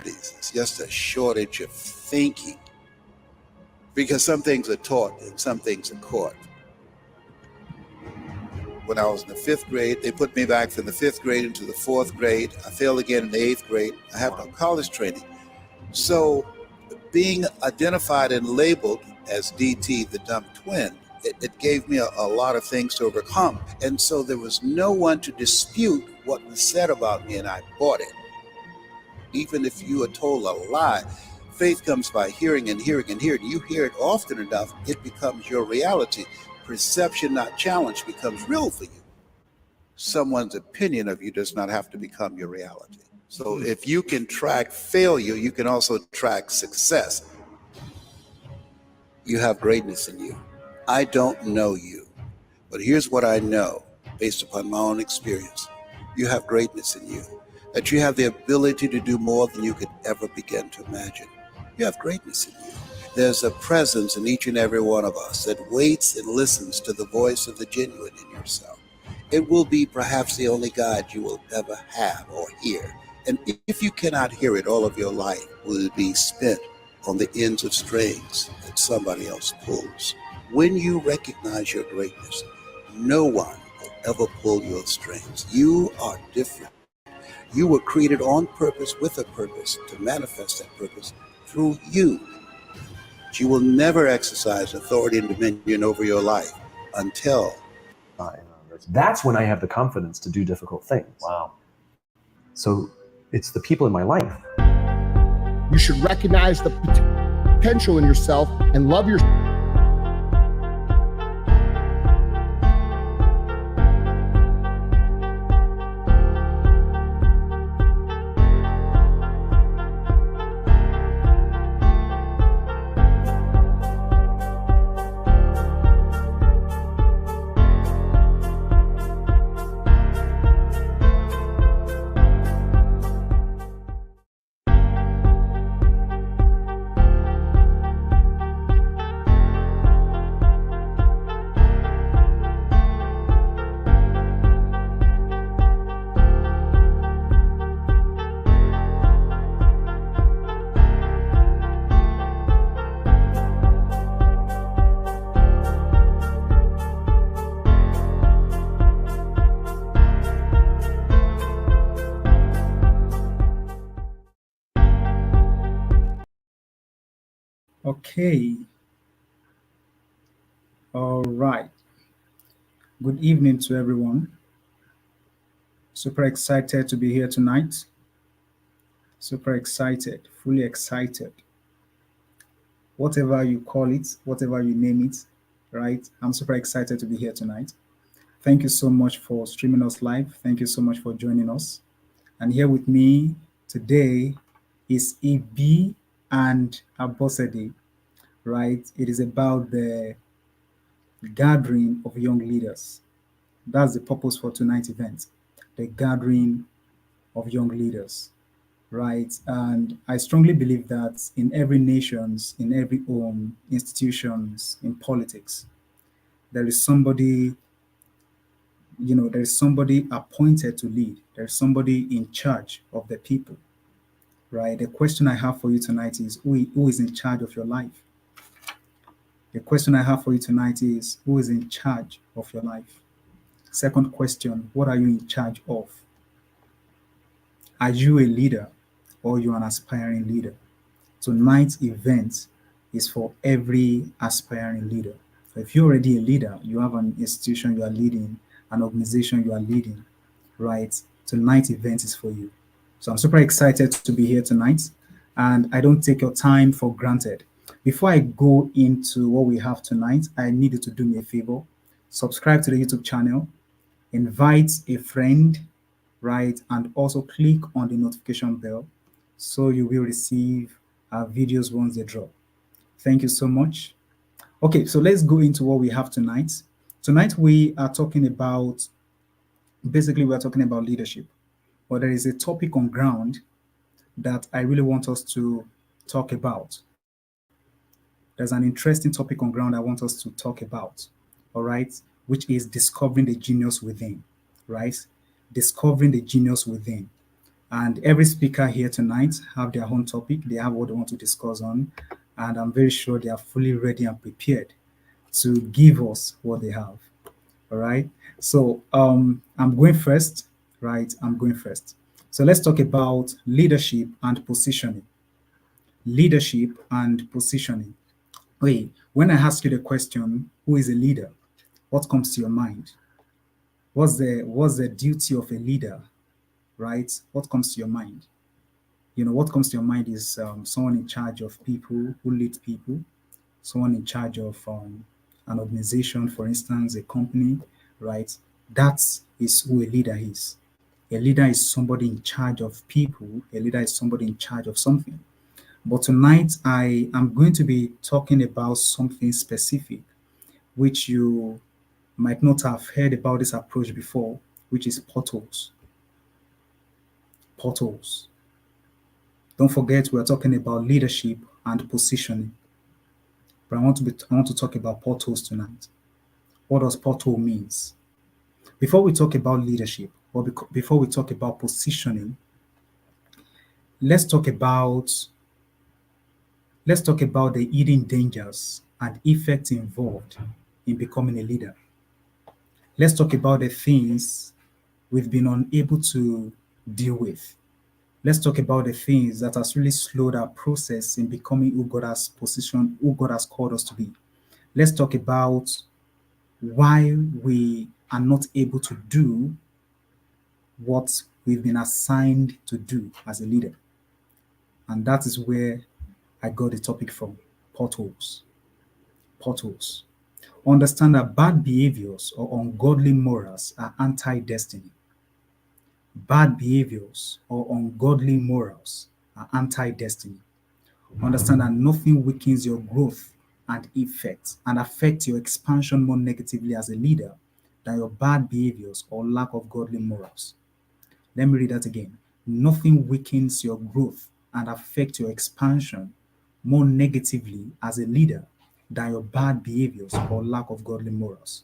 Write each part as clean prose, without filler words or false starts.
It's just a shortage of thinking because some things are taught and some things are caught. When I was in the fifth grade, they put me back from the fifth grade into the fourth grade. I failed again in the eighth grade. I have no college training. So being identified and labeled as DT, the dumb twin, it gave me a lot of things to overcome. And so there was no one to dispute what was said about me, and I bought it. Even if you are told a lie, faith comes by hearing and hearing and hearing. You hear it often enough, it becomes your reality. Perception, not challenge, becomes real for you. Someone's opinion of you does not have to become your reality. So if you can track failure, you can also track success. You have greatness in you. I don't know you, but here's what I know based upon my own experience. You have greatness in you, that you have the ability to do more than you could ever begin to imagine. You have greatness in you. There's a presence in each and every one of us that waits and listens to the voice of the genuine in yourself. It will be perhaps the only guide you will ever have or hear. And if you cannot hear it, all of your life will be spent on the ends of strings that somebody else pulls. When you recognize your greatness, no one will ever pull your strings. You are different. You were created on purpose with a purpose to manifest that purpose through you. But you will never exercise authority and dominion over your life until that's when I have the confidence to do difficult things. Wow. So it's the people in my life. You should recognize the potential in yourself and love yourself. Okay. All right. Good evening to everyone. Super excited to be here tonight. Super excited, fully excited. Whatever you call it, whatever you name it, right? I'm super excited to be here tonight. Thank you so much for streaming us live. Thank you so much for joining us. And here with me today is Ibi and Abosede, right? It is about the gathering of young leaders. That's the purpose for tonight's event, the gathering of young leaders, right? And I strongly believe that in every nations, in every home, institutions, in politics, there is somebody, there is somebody appointed to lead. There's somebody in charge of the people, right? The question I have for you tonight is, who is in charge of your life? The question I have for you tonight is, who is in charge of your life? Second question, what are you in charge of? Are you a leader or you are an aspiring leader? Tonight's event is for every aspiring leader. So if you're already a leader, you have an institution you are leading, an organization you are leading, right? Tonight's event is for you. So I'm super excited to be here tonight, and I don't take your time for granted. Before I go into what we have tonight, I need you to do me a favor. Subscribe to the YouTube channel, invite a friend, right? And also click on the notification bell so you will receive our videos once they drop. Thank you so much. Okay, so let's go into what we have tonight. Tonight we are talking about, basically we're talking about leadership, but there is a topic on ground that I really want us to talk about. There's an interesting topic on ground I want us to talk about, all right, which is discovering the genius within, right? Discovering the genius within. And every speaker here tonight have their own topic. They have what they want to discuss on. And I'm very sure they are fully ready and prepared to give us what they have. All right. So I'm going first, right? I'm going first. So let's talk about leadership and positioning. Leadership and positioning. Wait, when I ask you the question, who is a leader? What comes to your mind? What's the duty of a leader, right? What comes to your mind? What comes to your mind is someone in charge of people, who leads people, someone in charge of an organization, for instance, a company, right? That is who a leader is. A leader is somebody in charge of people. A leader is somebody in charge of something. But tonight, I am going to be talking about something specific, which you might not have heard about this approach before, which is portals. Portals. Don't forget, we're talking about leadership and positioning. But I want to talk about portals tonight. What does portal means? Before we talk about leadership, or before we talk about positioning, let's talk about the hidden dangers and effects involved in becoming a leader. Let's talk about the things we've been unable to deal with. Let's talk about the things that has really slowed our process in becoming who God has positioned, who God has called us to be. Let's talk about why we are not able to do what we've been assigned to do as a leader. And that is where I got the topic from, portals. Portals. Understand that bad behaviors or ungodly morals are anti-destiny. Bad behaviors or ungodly morals are anti-destiny. Understand that nothing weakens your growth and affect your expansion more negatively as a leader than your bad behaviors or lack of godly morals. Let me read that again. Nothing weakens your growth and affect your expansion more negatively as a leader than your bad behaviors or lack of godly morals.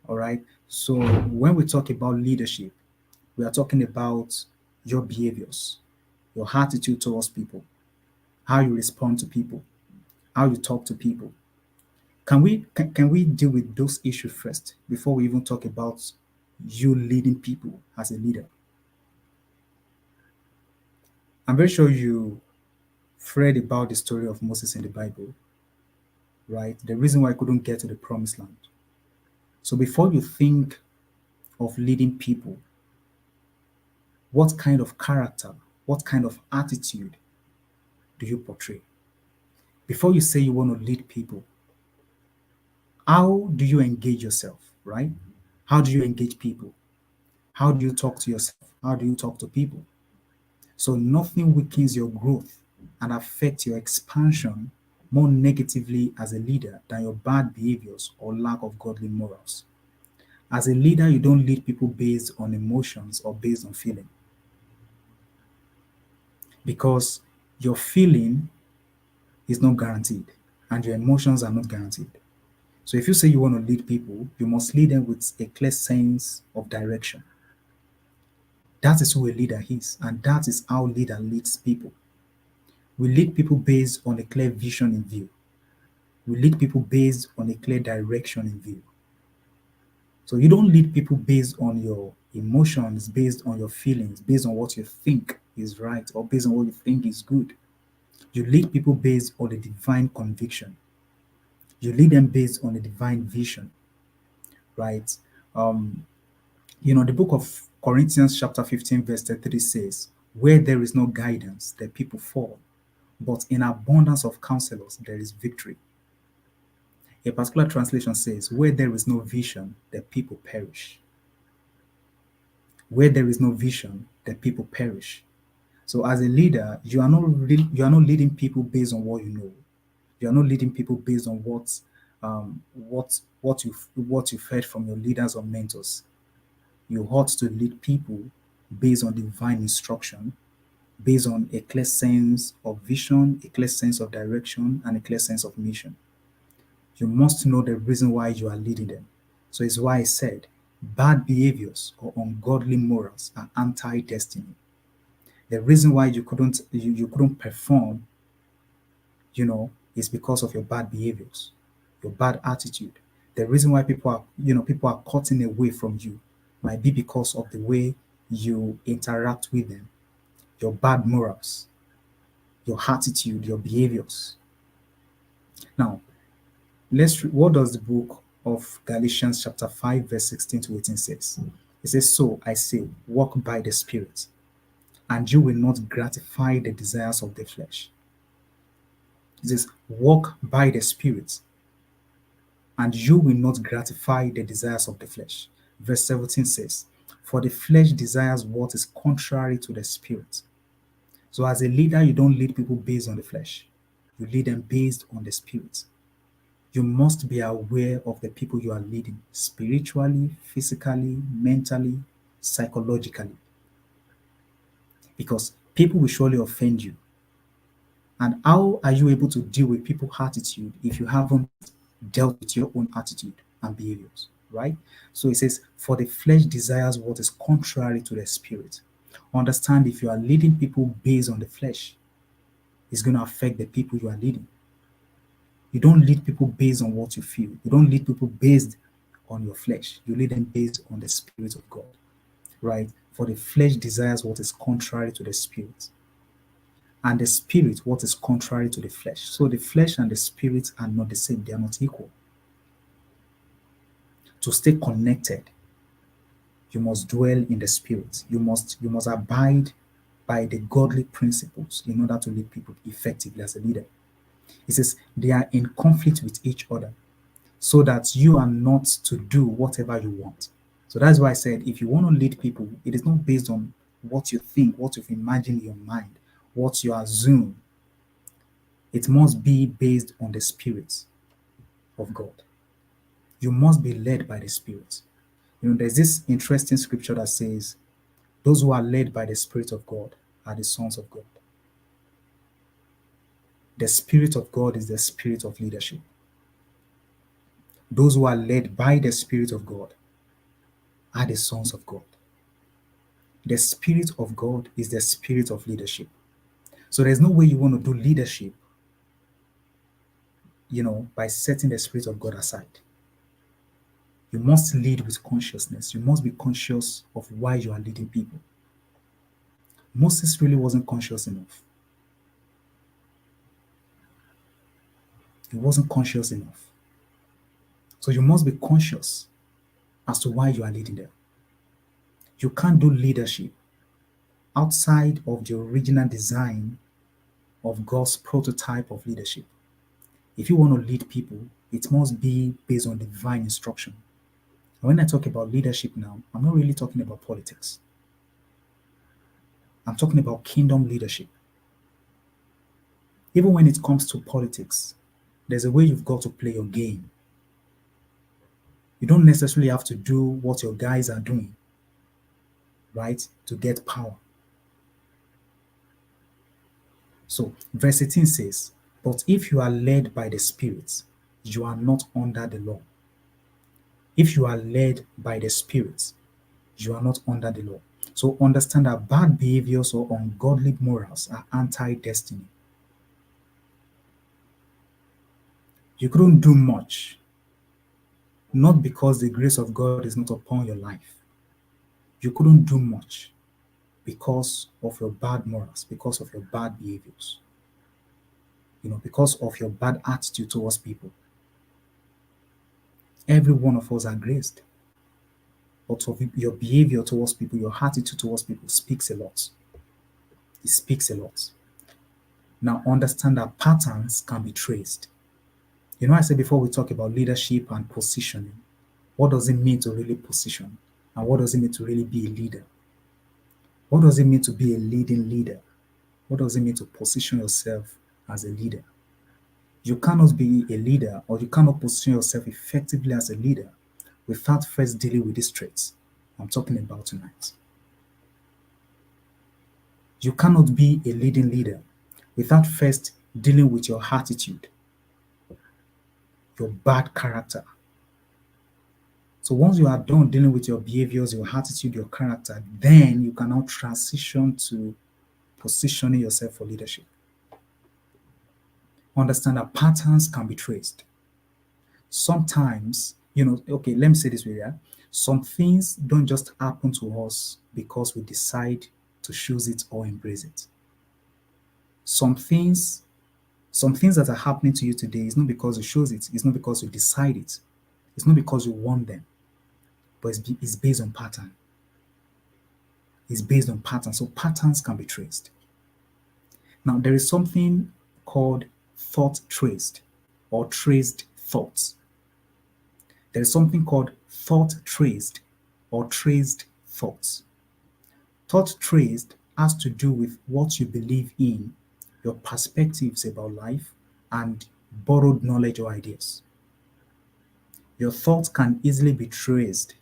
All right. So when we talk about leadership, we are talking about your behaviors, your attitude towards people, how you respond to people, how you talk to people. Can we deal with those issues first before we even talk about you leading people as a leader? I'm very sure you read about the story of Moses in the Bible, right? The reason why I couldn't get to the promised land. So before you think of leading people, what kind of character, what kind of attitude do you portray? Before you say you want to lead people, how do you engage yourself, right? How do you engage people? How do you talk to yourself? How do you talk to people? So nothing weakens your growth and affects your expansion more negatively as a leader than your bad behaviors or lack of godly morals. As a leader, you don't lead people based on emotions or based on feeling. Because your feeling is not guaranteed and your emotions are not guaranteed. So if you say you want to lead people, you must lead them with a clear sense of direction. That is who a leader is, and that is how a leader leads people. We lead people based on a clear vision in view. We lead people based on a clear direction in view. So you don't lead people based on your emotions, based on your feelings, based on what you think is right, or based on what you think is good. You lead people based on a divine conviction. You lead them based on a divine vision, right? The book of Corinthians chapter 15 verse 33 says, where there is no guidance, the people fall, but in abundance of counselors, there is victory. A particular translation says, where there is no vision, the people perish. Where there is no vision, the people perish. So as a leader, you are not leading people based on what you know. You are not leading people based on what you've heard from your leaders or mentors. You ought to lead people based on divine instruction, based on a clear sense of vision, a clear sense of direction, and a clear sense of mission. You must know the reason why you are leading them. So it's why I said bad behaviors or ungodly morals are anti-destiny. The reason why you couldn't perform, is because of your bad behaviors, your bad attitude. The reason why people are cutting away from you might be because of the way you interact with them, your bad morals, your attitude, your behaviors. Now, what does the book of Galatians chapter 5 verse 16 to 18 says? It says, "So I say, walk by the Spirit, and you will not gratify the desires of the flesh." It says, walk by the Spirit, and you will not gratify the desires of the flesh. Verse 17 says, "For the flesh desires what is contrary to the Spirit." So as a leader, you don't lead people based on the flesh. You lead them based on the Spirit. You must be aware of the people you are leading, spiritually, physically, mentally, psychologically. Because people will surely offend you. And how are you able to deal with people's attitude if you haven't dealt with your own attitude and behaviors, right? So it says, "For the flesh desires what is contrary to the Spirit." Understand, if you are leading people based on the flesh, it's going to affect the people you are leading. You don't lead people based on what you feel. You don't lead people based on your flesh. You lead them based on the Spirit of God, right? For the flesh desires what is contrary to the Spirit, and the Spirit what is contrary to the flesh. So the flesh and the Spirit are not the same. They are not equal. To stay connected, you must dwell in the Spirit. You must abide by the godly principles in order to lead people effectively as a leader. It says they are in conflict with each other, so that you are not to do whatever you want. So that's why I said, if you want to lead people, it is not based on what you think, what you've imagined in your mind, what you assume. It must be based on the Spirit of God. You must be led by the Spirit. There's this interesting scripture that says, "Those who are led by the Spirit of God are the sons of God." The Spirit of God is the spirit of leadership. Those who are led by the Spirit of God are the sons of God. The Spirit of God is the spirit of leadership. So there's no way you want to do leadership, by setting the Spirit of God aside. You must lead with consciousness. You must be conscious of why you are leading people. Moses really wasn't conscious enough. He wasn't conscious enough. So you must be conscious as to why you are leading them. You can't do leadership outside of the original design of God's prototype of leadership. If you want to lead people, it must be based on divine instruction. And when I talk about leadership now, I'm not really talking about politics. I'm talking about kingdom leadership. Even when it comes to politics, there's a way you've got to play your game. You don't necessarily have to do what your guys are doing, right, to get power. So verse 18 says, "But if you are led by the Spirit, you are not under the law." If you are led by the Spirit, you are not under the law. So understand that bad behaviors or ungodly morals are anti-destiny. You couldn't do much, not because the grace of God is not upon your life. You couldn't do much because of your bad morals, because of your bad behaviors, because of your bad attitude towards people. Every one of us are graced. But of your behavior towards people, your attitude towards people speaks a lot. It speaks a lot. Now understand that patterns can be traced. I said before we talk about leadership and positioning, what does it mean to really position? And what does it mean to really be a leader? What does it mean to be a leading leader? What does it mean to position yourself as a leader? You cannot be a leader, or you cannot position yourself effectively as a leader without first dealing with these traits I'm talking about tonight. You cannot be a leading leader without first dealing with your attitude, your bad character. So once you are done dealing with your behaviors, your attitude, your character, then you can now transition to positioning yourself for leadership. Understand that patterns can be traced. Sometimes, okay, let me say this way, yeah? Some things don't just happen to us because we decide to choose it or embrace it. Some things that are happening to you today is not because you chose it, it's not because you decide it, it's not because you want them, but it's based on pattern. It's based on pattern, so patterns can be traced. Now, there is something called thought traced or traced thoughts. There is something called thought traced or traced thoughts. Thought traced has to do with what you believe in, your perspectives about life, and borrowed knowledge or ideas. Your thoughts can easily be traced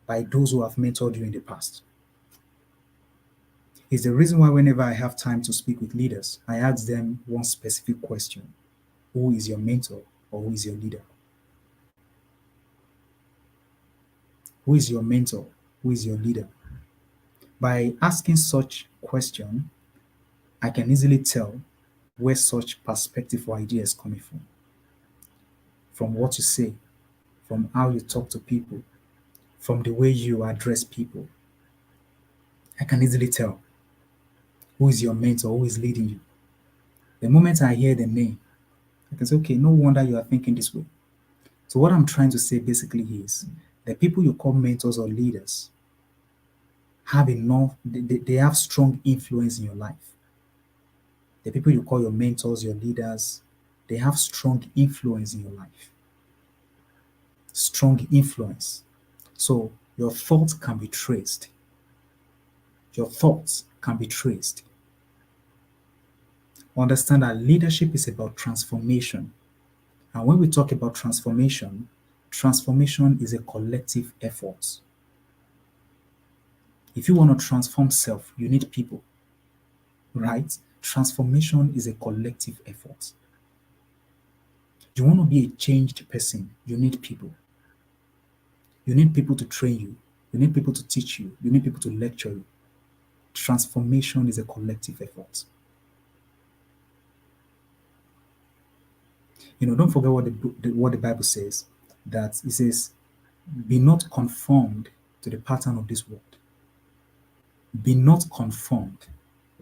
by those who have mentored you in the past. It's the reason why whenever I have time to speak with leaders, I ask them one specific question: who is your mentor or who is your leader? Who is your mentor? Who is your leader? By asking such question, I can easily tell where such perspective or idea is coming from. From what you say, from how you talk to people, from the way you address people. I can easily tell who is your mentor, who is leading you. The moment I hear the name, I can say, okay, no wonder you are thinking this way. So what I'm trying to say basically is the people you call mentors or leaders have enough, they have strong influence in your life. The people you call your mentors, your leaders, they have strong influence in your life. Strong influence. So your thoughts can be traced. Your thoughts can be traced. Understand that leadership is about transformation. And when we talk about transformation, transformation is a collective effort. If you want to transform self, you need people, right? Transformation is a collective effort. You want to be a changed person, you need people. You need people to train you. You need people to teach you. You need people to lecture you. Transformation is a collective effort. Don't forget what the Bible says, that it says, be not conformed to the pattern of this world. Be not conformed.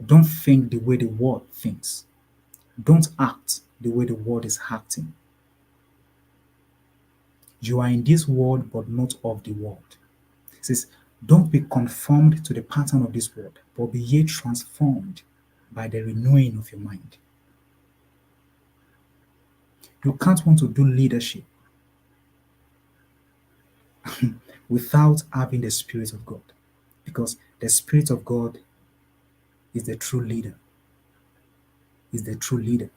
Don't think the way the world thinks. Don't act the way the world is acting. You are in this world, but not of the world. It says, don't be conformed to the pattern of this world, but be ye transformed by the renewing of your mind. You can't want to do leadership without having the Spirit of God, because the Spirit of God is the true leader. Is the true leader.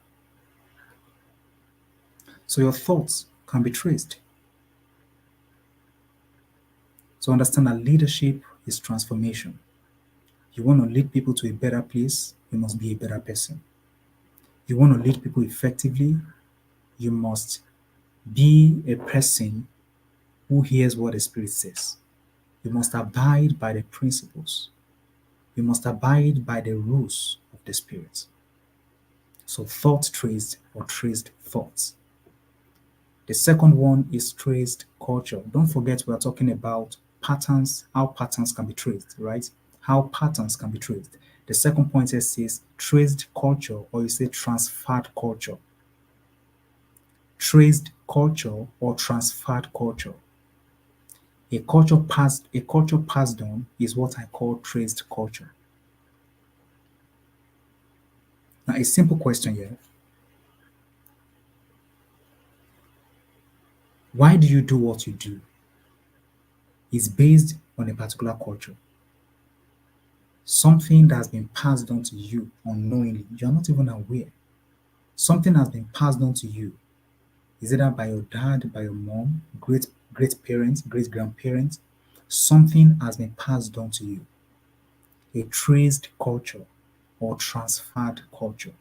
So your thoughts can be traced. So understand that leadership is transformation. You want to lead people to a better place, you must be a better person. You want to lead people effectively, you must be a person who hears what the Spirit says. You must abide by the principles. You must abide by the rules of the Spirit. So thought traced or traced thoughts. The second one is traced culture. Don't forget we are talking about patterns, how patterns can be traced, right? How patterns can be traced. The second point says traced culture, or you say transferred culture. Traced culture or transferred culture. A culture passed on is what I call traced culture. Now, a simple question here. Why do you do what you do? It's based on a particular culture. Something that has been passed on to you unknowingly. You are not even aware. Something has been passed on to you. Is either by your dad, by your mom, great parents, great grandparents. Something has been passed on to you. A traced culture or transferred culture.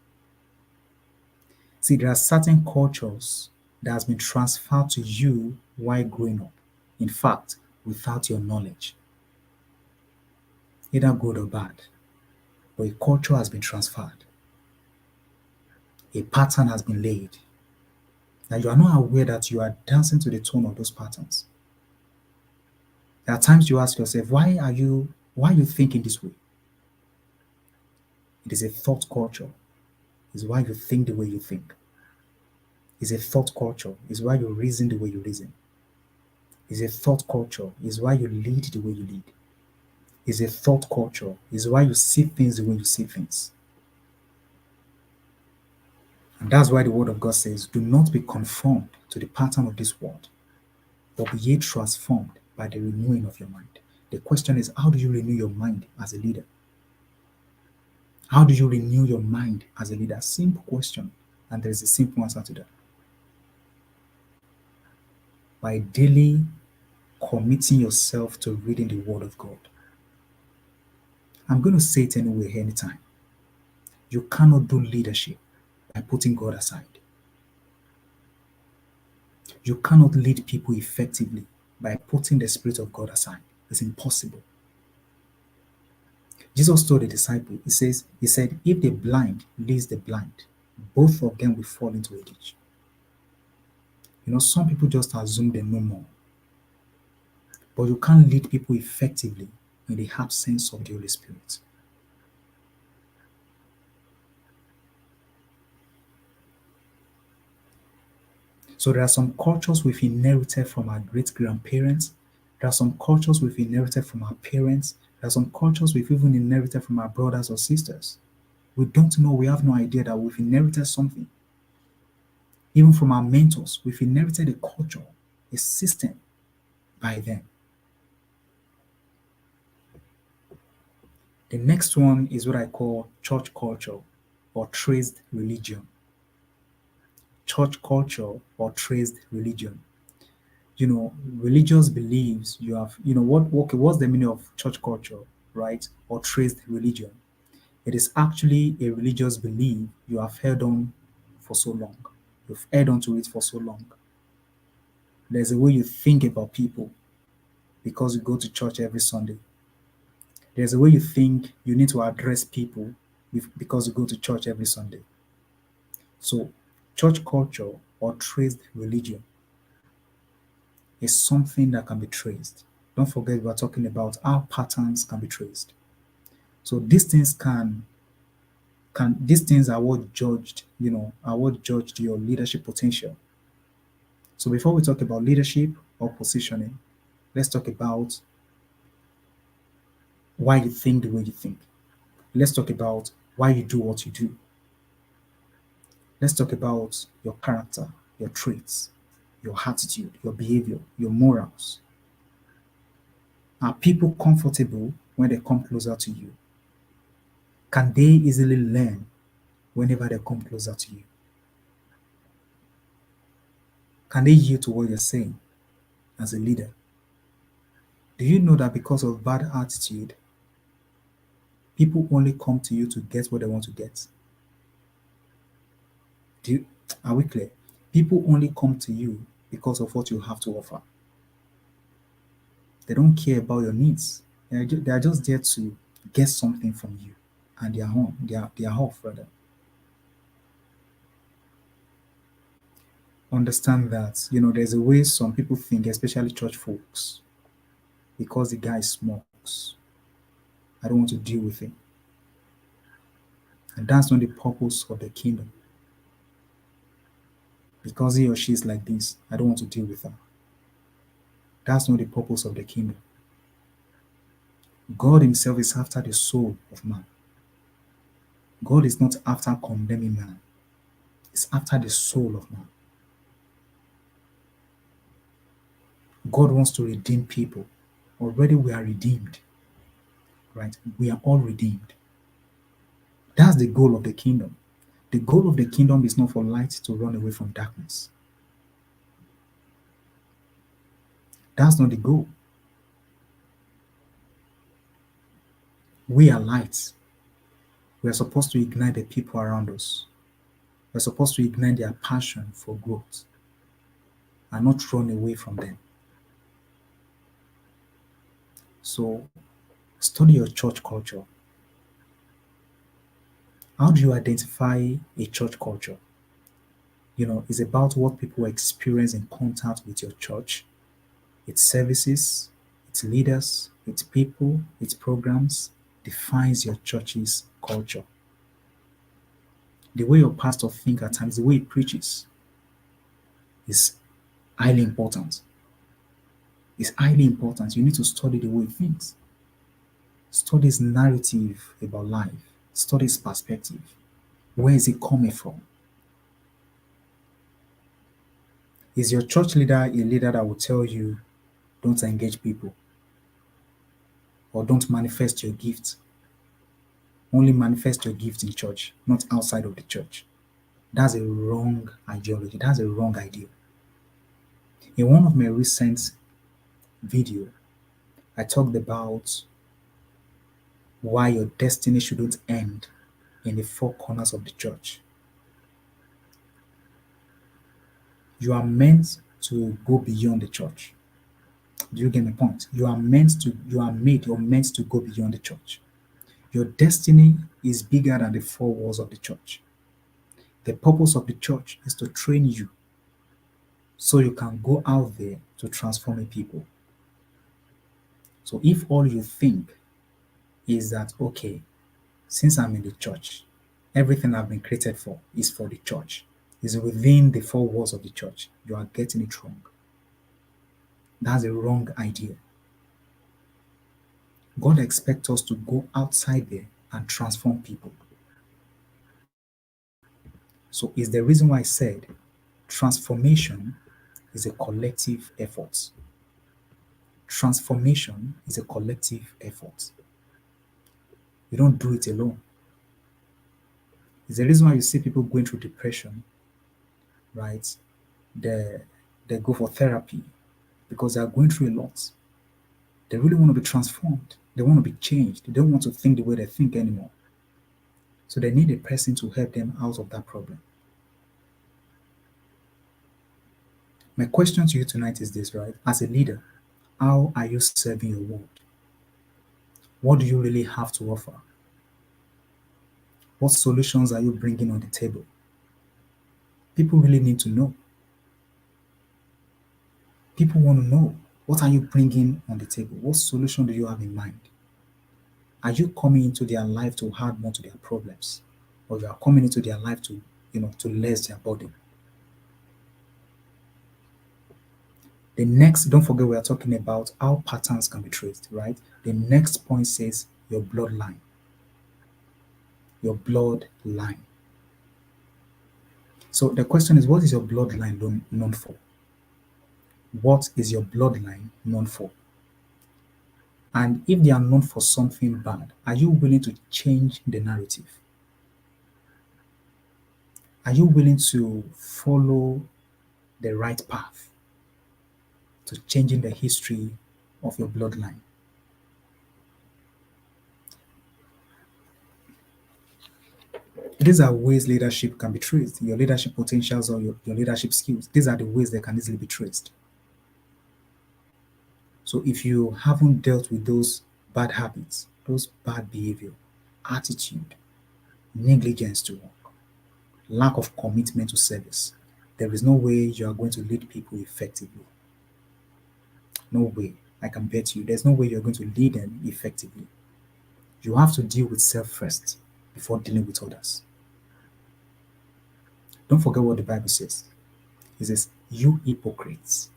See, there are certain cultures that has been transferred to you while growing up. In fact, without your knowledge. Either good or bad. but a culture has been transferred. A pattern has been laid. Now you are not aware that you are dancing to the tone of those patterns. There are times you ask yourself, why are you thinking this way? It is a thought culture. It's why you think the way you think. It's a thought culture. It's why you reason the way you reason. It's a thought culture. It's why you lead the way you lead. It's a thought culture. It's why you see things the way you see things. And that's why the word of God says, do not be conformed to the pattern of this world, but be ye transformed by the renewing of your mind. The question is, how do you renew your mind as a leader? How do you renew your mind as a leader? Simple question. And there's a simple answer to that. By daily committing yourself to reading the word of God. I'm going to say it anyway, anytime. You cannot do leadership by putting God aside. You cannot lead people effectively by putting the Spirit of God aside. It's impossible. Jesus told the disciple, he said, if the blind leads the blind, both of them will fall into a ditch. You know, some people just assume they know more. But you can't lead people effectively in the absence of the Holy Spirit. So there are some cultures we've inherited from our great-grandparents. There are some cultures we've inherited from our parents. There are some cultures we've even inherited from our brothers or sisters. We don't know, we have no idea that we've inherited something. Even from our mentors, we've inherited a culture, a system by them. The next one is what I call church culture or traced religion. Church culture or traced religion. You know, religious beliefs you have, you know, what's the meaning of church culture, right? Or traced religion. It is actually a religious belief you have held on for so long. You've held on to it for so long. There's a way you think about people because you go to church every Sunday. There's a way you think you need to address people because you go to church every Sunday. So, church culture or traced religion is something that can be traced. Don't forget, we're talking about how patterns can be traced. So these things these things are what judged, are what judged your leadership potential. So before we talk about leadership or positioning, let's talk about why you think the way you think. Let's talk about why you do what you do. Let's talk about your character, your traits, your attitude, your behavior, your morals. Are people comfortable when they come closer to you? Can they easily learn whenever they come closer to you? Can they yield to what you're saying as a leader? Do you know that because of bad attitude, people only come to you to get what they want to get? Are we clear? People only come to you because of what you have to offer. They don't care about your needs. They are just there to get something from you, and they are home. They are off rather. Understand that there's a way some people think, especially church folks, because the guy smokes, I don't want to deal with him. And that's not the purpose of the kingdom. Because he or she is like this, I don't want to deal with her. That's not the purpose of the kingdom. God himself is after the soul of man. God is not after condemning man. It's after the soul of man. God wants to redeem people. Already we are redeemed. Right? We are all redeemed. That's the goal of the kingdom. The goal of the kingdom is not for light to run away from darkness. That's not the goal. We are lights. We are supposed to ignite the people around us. We're supposed to ignite their passion for growth and not run away from them. So, study your church culture. How do you identify a church culture? It's about what people experience in contact with your church, its services, its leaders, its people, its programs defines your church's culture. The way your pastor thinks at times, the way he preaches is highly important. It's highly important. You need to study the way he thinks. Study his narrative about life. Study his perspective. Where is it coming from? Is your church leader a leader that will tell you, don't engage people or don't manifest your gift? Only manifest your gift in church, not outside of the church. That's a wrong ideology. That's a wrong idea. In one of my recent video, I talked about why your destiny shouldn't end in the four corners of the church. You are meant to go beyond the church. Do you get my point? You're meant to go beyond the church. Your destiny is bigger than the four walls of the church. The purpose of the church is to train you so you can go out there to transform people. So if all you think is that, okay, since I'm in the church, everything I've been created for is for the church, is within the four walls of the church, you are getting it wrong. That's a wrong idea. God expects us to go outside there and transform people. So it's the reason why I said transformation is a collective effort. Transformation is a collective effort. You don't do it alone. It's the reason why you see people going through depression, right? They go for therapy because they are going through a lot. They really want to be transformed. They want to be changed. They don't want to think the way they think anymore. So they need a person to help them out of that problem. My question to you tonight is this, right? As a leader, how are you serving your world? What do you really have to offer? What solutions are you bringing on the table? People really need to know. People want to know, what are you bringing on the table? What solution do you have in mind? Are you coming into their life to add more to their problems? Or you are coming into their life to, to less their burden? The next, don't forget we are talking about how patterns can be traced, right? The next point says your bloodline. Your bloodline. So the question is, what is your bloodline known for? What is your bloodline known for? And if they are known for something bad, are you willing to change the narrative? Are you willing to follow the right path to changing the history of your bloodline? These are ways leadership can be traced. Your leadership potentials or your leadership skills. These are the ways they can easily be traced. So if you haven't dealt with those bad habits, those bad behavior, attitude, negligence to work, lack of commitment to service, there is no way you are going to lead people effectively. No way. I can bet you, there's no way you're going to lead them effectively. You have to deal with self first before dealing with others. Don't forget what the Bible says. It says, you hypocrites.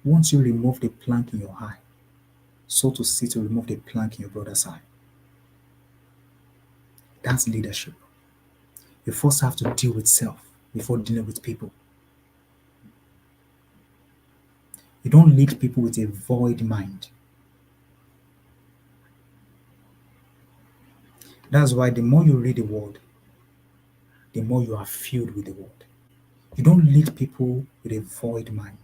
Once you remove the plank in your eye, so to see to remove the plank in your brother's eye. That's leadership. You first have to deal with self before dealing with people. You don't lead people with a void mind. That's why the more you read the word, the more you are filled with the word. You don't lead people with a void mind.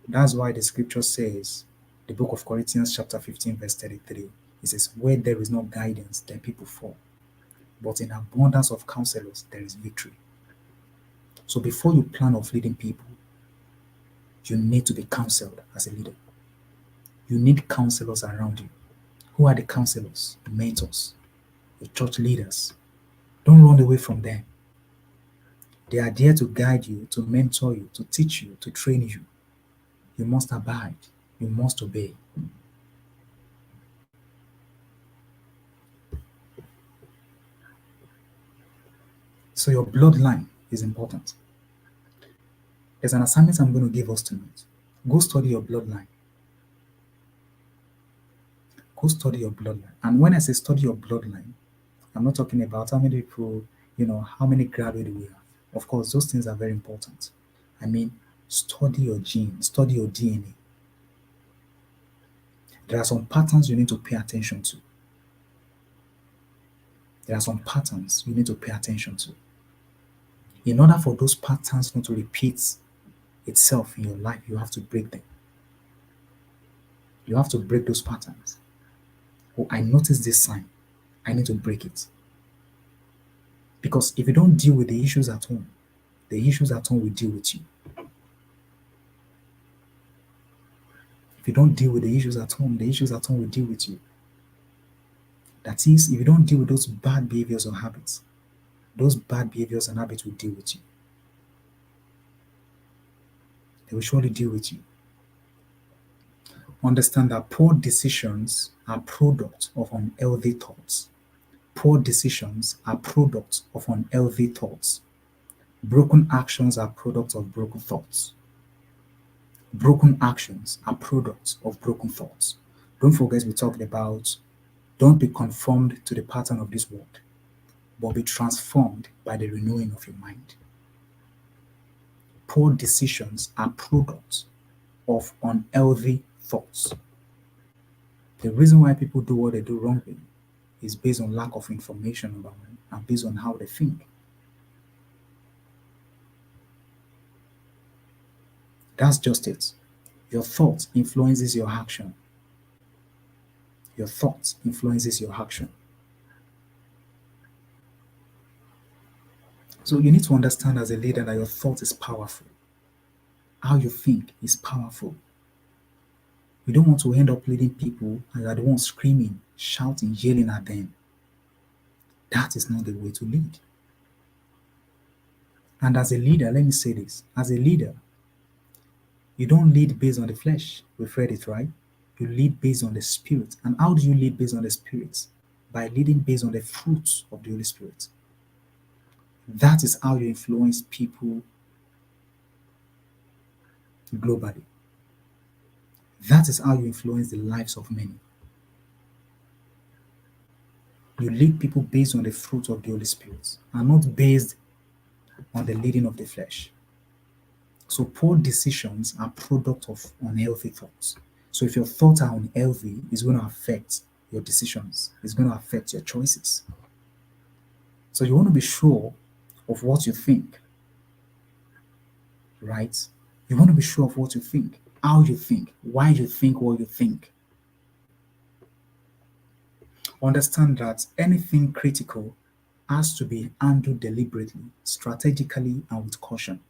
That's why the scripture says, the book of Corinthians chapter 15 verse 33, it says, where there is no guidance, then people fall. But in abundance of counselors, there is victory. So before you plan of leading people, you need to be counseled as a leader. You need counselors around you. Who are the counselors, the mentors, the church leaders? Don't run away from them. They are there to guide you, to mentor you, to teach you, to train you. You must abide. You must obey. So your bloodline is important. There's an assignment I'm going to give us tonight. Go study your bloodline. Go study your bloodline. And when I say study your bloodline, I'm not talking about how many people, how many graduates we have. Of course, those things are very important. I mean, study your genes, study your DNA. There are some patterns you need to pay attention to. There are some patterns you need to pay attention to. In order for those patterns not to repeat itself in your life, you have to break them. You have to break those patterns. Oh, I noticed this sign. I need to break it. Because if you don't deal with the issues at home, the issues at home will deal with you. If you don't deal with the issues at home, the issues at home will deal with you. That is, if you don't deal with those bad behaviors or habits, those bad behaviors and habits will deal with you. They will surely deal with you. Understand that poor decisions are products of unhealthy thoughts. Poor decisions are products of unhealthy thoughts. Broken actions are products of broken thoughts. Broken actions are products of broken thoughts. Don't forget we talked about don't be conformed to the pattern of this world, but be transformed by the renewing of your mind. Poor decisions are products of unhealthy thoughts. The reason why people do what they do wrongly is based on lack of information about them and based on how they think. That's just it. Your thought influences your action. Your thought influences your action. So you need to understand as a leader that your thought is powerful. How you think is powerful. You don't want to end up leading people and you're the one screaming, shouting, yelling at them. That is not the way to lead. And as a leader, let me say this. As a leader, you don't lead based on the flesh. We've read it, right? You lead based on the Spirit. And how do you lead based on the Spirit? By leading based on the fruits of the Holy Spirit. That is how you influence people globally. That is how you influence the lives of many. You lead people based on the fruit of the Holy Spirit and not based on the leading of the flesh. So poor decisions are product of unhealthy thoughts. So if your thoughts are unhealthy, it's going to affect your decisions. It's going to affect your choices. So you want to be sure of what you think, right? You want to be sure of what you think, how you think, why you think what you think. Understand that anything critical has to be handled deliberately, strategically, and with caution.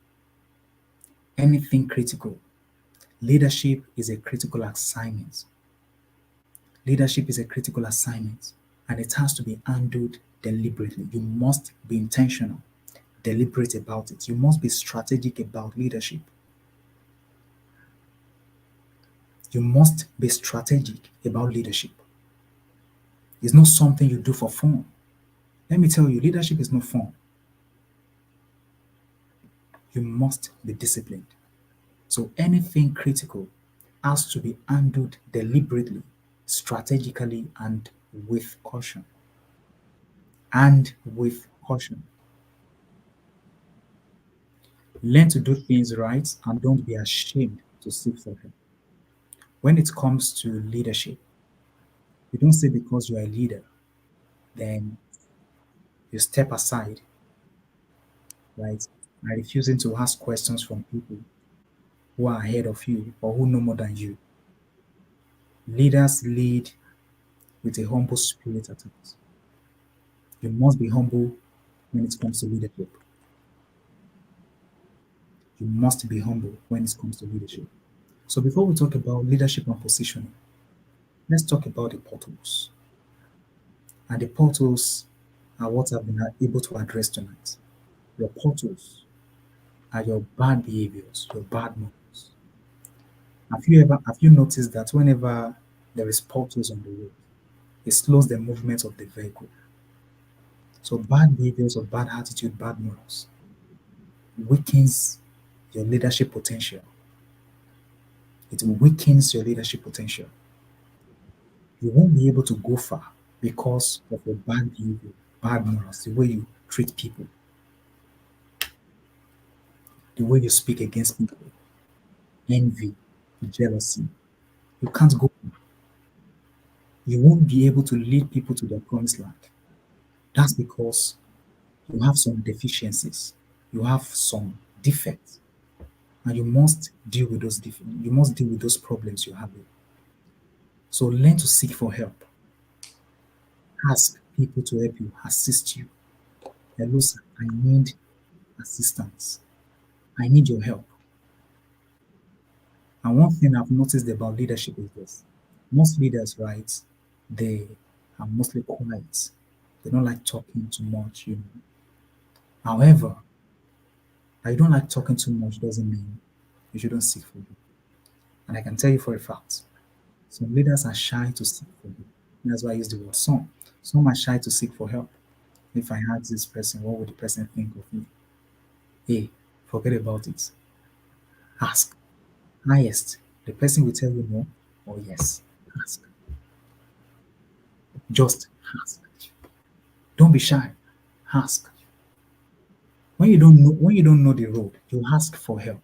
Anything critical. Leadership is a critical assignment. Leadership is a critical assignment, and it has to be handled deliberately. You must be intentional, deliberate about it. You must be strategic about leadership. You must be strategic about leadership. It's not something you do for fun. Let me tell you, leadership is not fun. You must be disciplined. So anything critical has to be handled deliberately, strategically, and with caution. And with caution. Learn to do things right and don't be ashamed to seek for help. When it comes to leadership, you don't say because you are a leader, then you step aside, right? By refusing to ask questions from people who are ahead of you or who know more than you. Leaders lead with a humble spirit at times. You must be humble when it comes to leadership. You must be humble when it comes to leadership. So before we talk about leadership and positioning, Let's talk about the portals. And the portals are what I've been able to address tonight. Your portals are your bad behaviors, your bad morals. Have you noticed that whenever there is portals on the road, it slows the movement of the vehicle? So bad behaviors or bad attitude, bad morals weakens your leadership potential. It weakens your leadership potential. You won't be able to go far because of your bad behavior, bad morals, the way you treat people, the way you speak against people, envy, jealousy. You can't go. You won't be able to lead people to their promised land. That's because you have some deficiencies, you have some defects, and you must deal with those you must deal with those problems you have. So learn to seek for help. Ask people to help you, assist you. Hello, sir, I need assistance. I need your help. And one thing I've noticed about leadership is this. Most leaders, right, they are mostly quiet. They don't like talking too much, you know. However, I don't like talking too much doesn't mean you shouldn't seek for help. And I can tell you for a fact, some leaders are shy to seek for help. That's why I use the word some. Some are shy to seek for help. If I ask this person, what would the person think of me? Hey, forget about it. Ask. Highest. The person will tell you no or yes. Ask. Just ask. Don't be shy. Ask. When you don't know the road, you ask for help.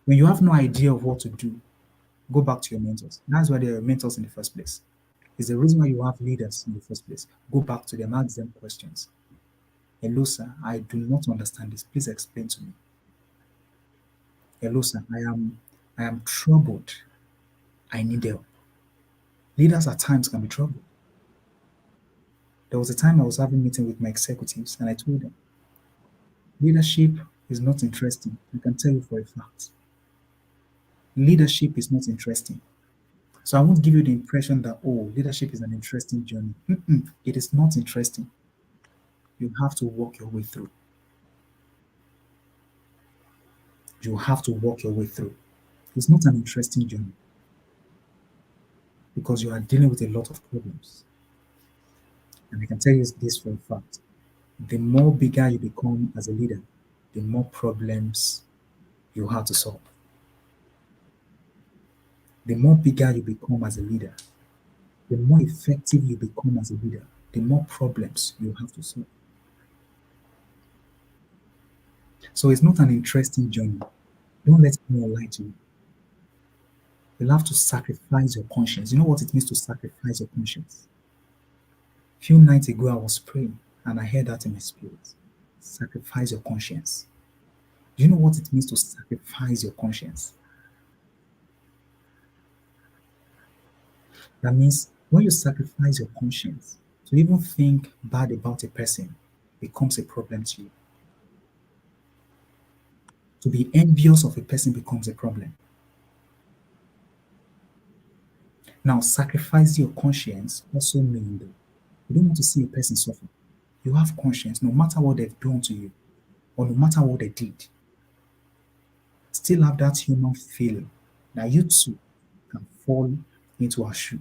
When you have no idea of what to do, go back to your mentors. That's why they are mentors in the first place. It's the reason why you have leaders in the first place. Go back to them, ask them questions. Hello, sir, I do not understand this. Please explain to me. Hello, sir, I am troubled. I need help. Leaders at times can be troubled. There was a time I was having a meeting with my executives and I told them, leadership is not interesting. I can tell you for a fact. Leadership is not interesting. So I won't give you the impression that, oh, leadership is an interesting journey. It is not interesting. You have to walk your way through. You have to walk your way through. It's not an interesting journey because you are dealing with a lot of problems. And I can tell you this for a fact. The more bigger you become as a leader, the more problems you have to solve. The more bigger you become as a leader, the more effective you become as a leader, the more problems you have to solve. So it's not an interesting journey. Don't let anyone lie to you. You'll have to sacrifice your conscience. You know what it means to sacrifice your conscience? A few nights ago, I was praying and I heard that in my spirit. Sacrifice your conscience. Do you know what it means to sacrifice your conscience? That means when you sacrifice your conscience, to even think bad about a person becomes a problem to you. To be envious of a person becomes a problem. Now, sacrificing your conscience also means that you don't want to see a person suffer. You have conscience no matter what they've done to you or no matter what they did. Still have that human feeling that you too can fall into a shoe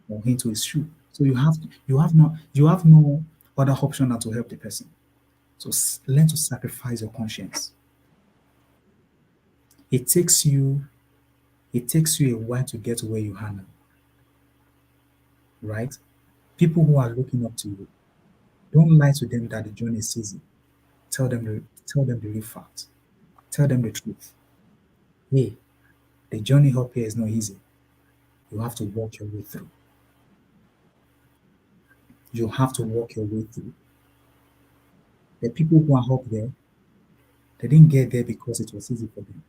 or into his shoe. So you have no other option than to help the person. So learn to sacrifice your conscience. It takes you a while to get to where you are now. Right? People who are looking up to you, don't lie to them that the journey is easy. Tell them the real fact. Tell them the truth. Hey, the journey up here is not easy. You have to walk your way through. You have to walk your way through. The people who are up there, they didn't get there because it was easy for them.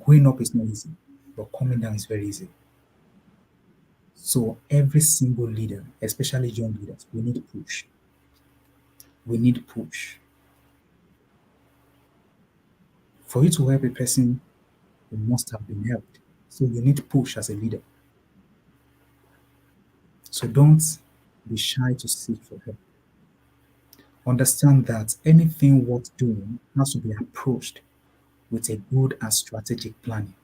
Going up is not easy, but coming down is very easy. So every single leader, especially young leaders, we need push. We need push. For you to help a person, you must have been helped. So you need push as a leader. So don't be shy to seek for help. Understand that anything worth doing has to be approached with a good and strategic planning.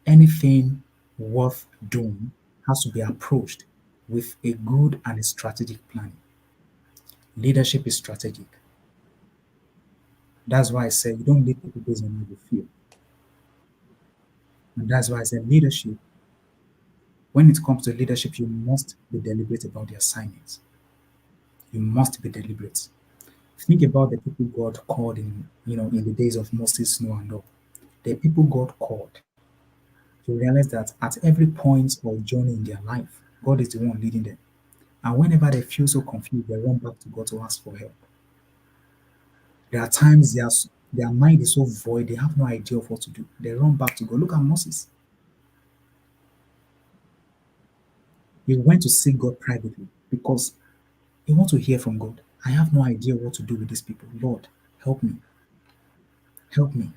Anything worth doing has to be approached with a good and a strategic planning. Leadership is strategic. That's why I say you don't lead people based on how you feel. And that's why I say leadership, when it comes to leadership, you must be deliberate about the assignments. You must be deliberate. Think about the people God called in the days of Moses, Noah, and all. The people God called. You realize that at every point or journey in their life, God is the one leading them. And whenever they feel so confused, they run back to God to ask for help. There are times their mind is so void, they have no idea of what to do. They run back to God. Look at Moses. He went to seek God privately because he wants to hear from God. I have no idea what to do with these people. Lord, help me. Help me.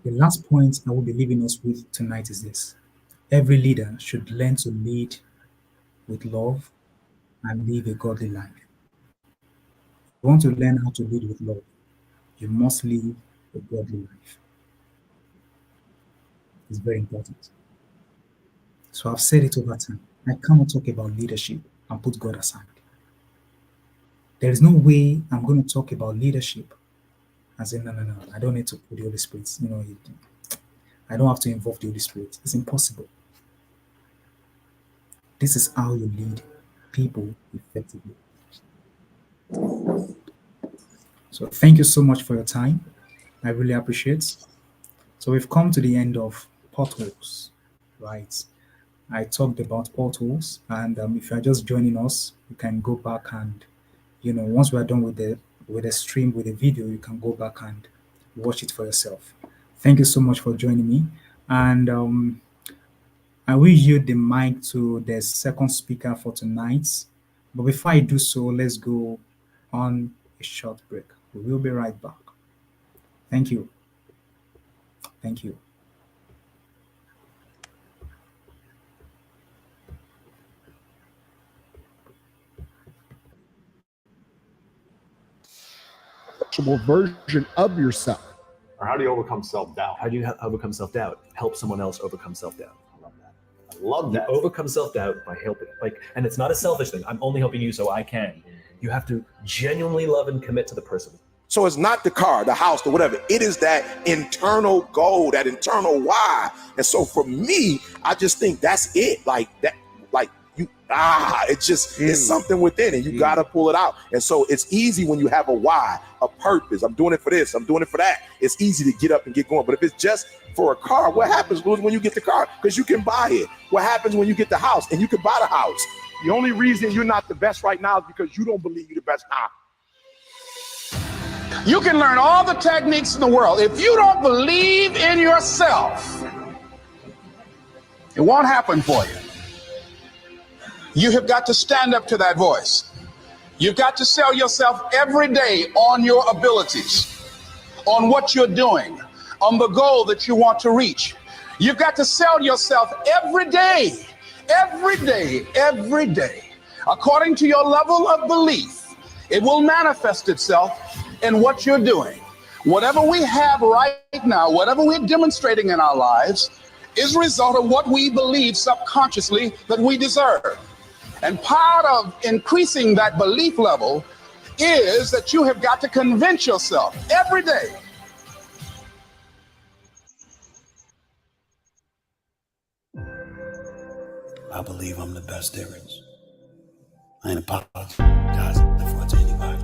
The last point I will be leaving us with tonight is this. Every leader should learn to lead with love and live a godly life. If you want to learn how to lead with love, you must live a godly life. It's very important. So I've said it over time. I cannot talk about leadership and put God aside. There is no way I'm going to talk about leadership and say, no, I don't need to put the Holy Spirit. I don't have to involve the Holy Spirit. It's impossible. This is how you lead people effectively. So thank you so much for your time. I really appreciate. So we've come to the end of potholes, right? I talked about potholes, and if you are just joining us, you can go back and, once we are done with the stream, with the video, you can go back and watch it for yourself. Thank you so much for joining me, and I will yield the mic to the second speaker for tonight. But before I do so, let's go on a short break. We will be right back. Thank you. Thank you. Version of yourself. Or how do you overcome self-doubt? How do you overcome self-doubt? Help someone else overcome self-doubt. I love that. I love that. You overcome self-doubt by helping. And it's not a selfish thing. I'm only helping you so I can. You have to genuinely love and commit to the person. So it's not the car, the house, or whatever. It is that internal goal, that internal why. And so for me, I just think that's it. It's something within it. You got to pull it out. And so it's easy when you have a why, a purpose. I'm doing it for this. I'm doing it for that. It's easy to get up and get going. But if it's just for a car, what happens, Louis, when you get the car? Because you can buy it. What happens when you get the house and you can buy the house? The only reason you're not the best right now is because you don't believe you're the best now. You can learn all the techniques in the world. If you don't believe in yourself, it won't happen for you. You have got to stand up to that voice. You've got to sell yourself every day on your abilities, on what you're doing, on the goal that you want to reach. You've got to sell yourself every day, every day, every day. According to your level of belief, it will manifest itself in what you're doing. Whatever we have right now, whatever we're demonstrating in our lives, is a result of what we believe subconsciously that we deserve. And part of increasing that belief level is that you have got to convince yourself every day. I believe I'm the best there is. I ain't apologizing for it to anybody.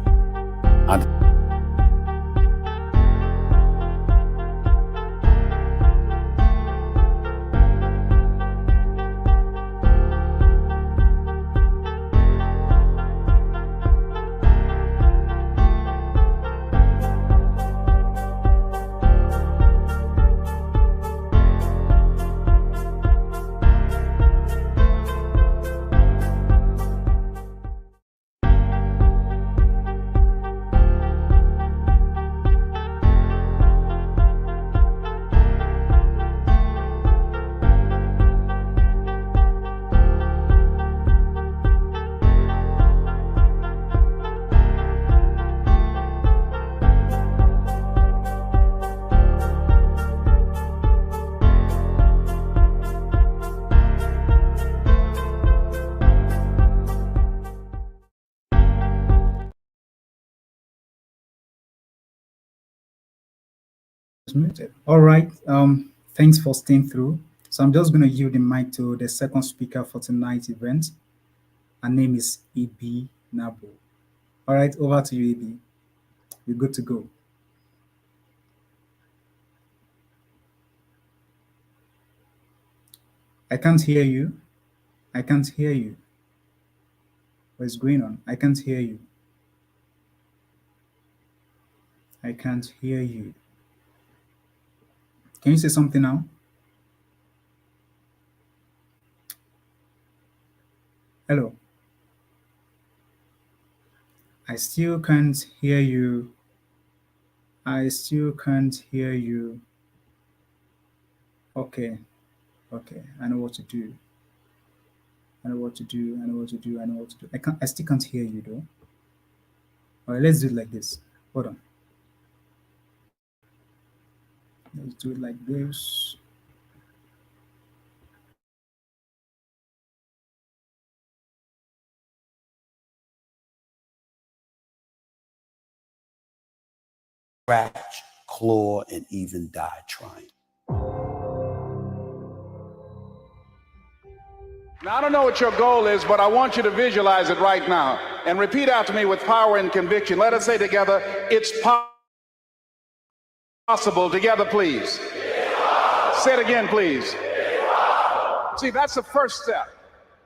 muted. All right. Thanks for staying through. So I'm just going to yield the mic to the second speaker for tonight's event. Her name is IBINABO. All right, over to you, Ibi. We're good to go. I can't hear you. I can't hear you. What's going on? I can't hear you. I can't hear you. Can you say something now? Hello. I still can't hear you. I still can't hear you. Okay. Okay. I know what to do. I know what to do. I know what to do. I know what to do. I still can't hear you though. All right, let's do it like this. Hold on. Let's do it like this. Scratch, claw, and even die trying. Now, I don't know what your goal is, but I want you to visualize it right now and repeat after me with power and conviction. Let us say together, it's possible. Together, please. Say it again, please. See, that's the first step.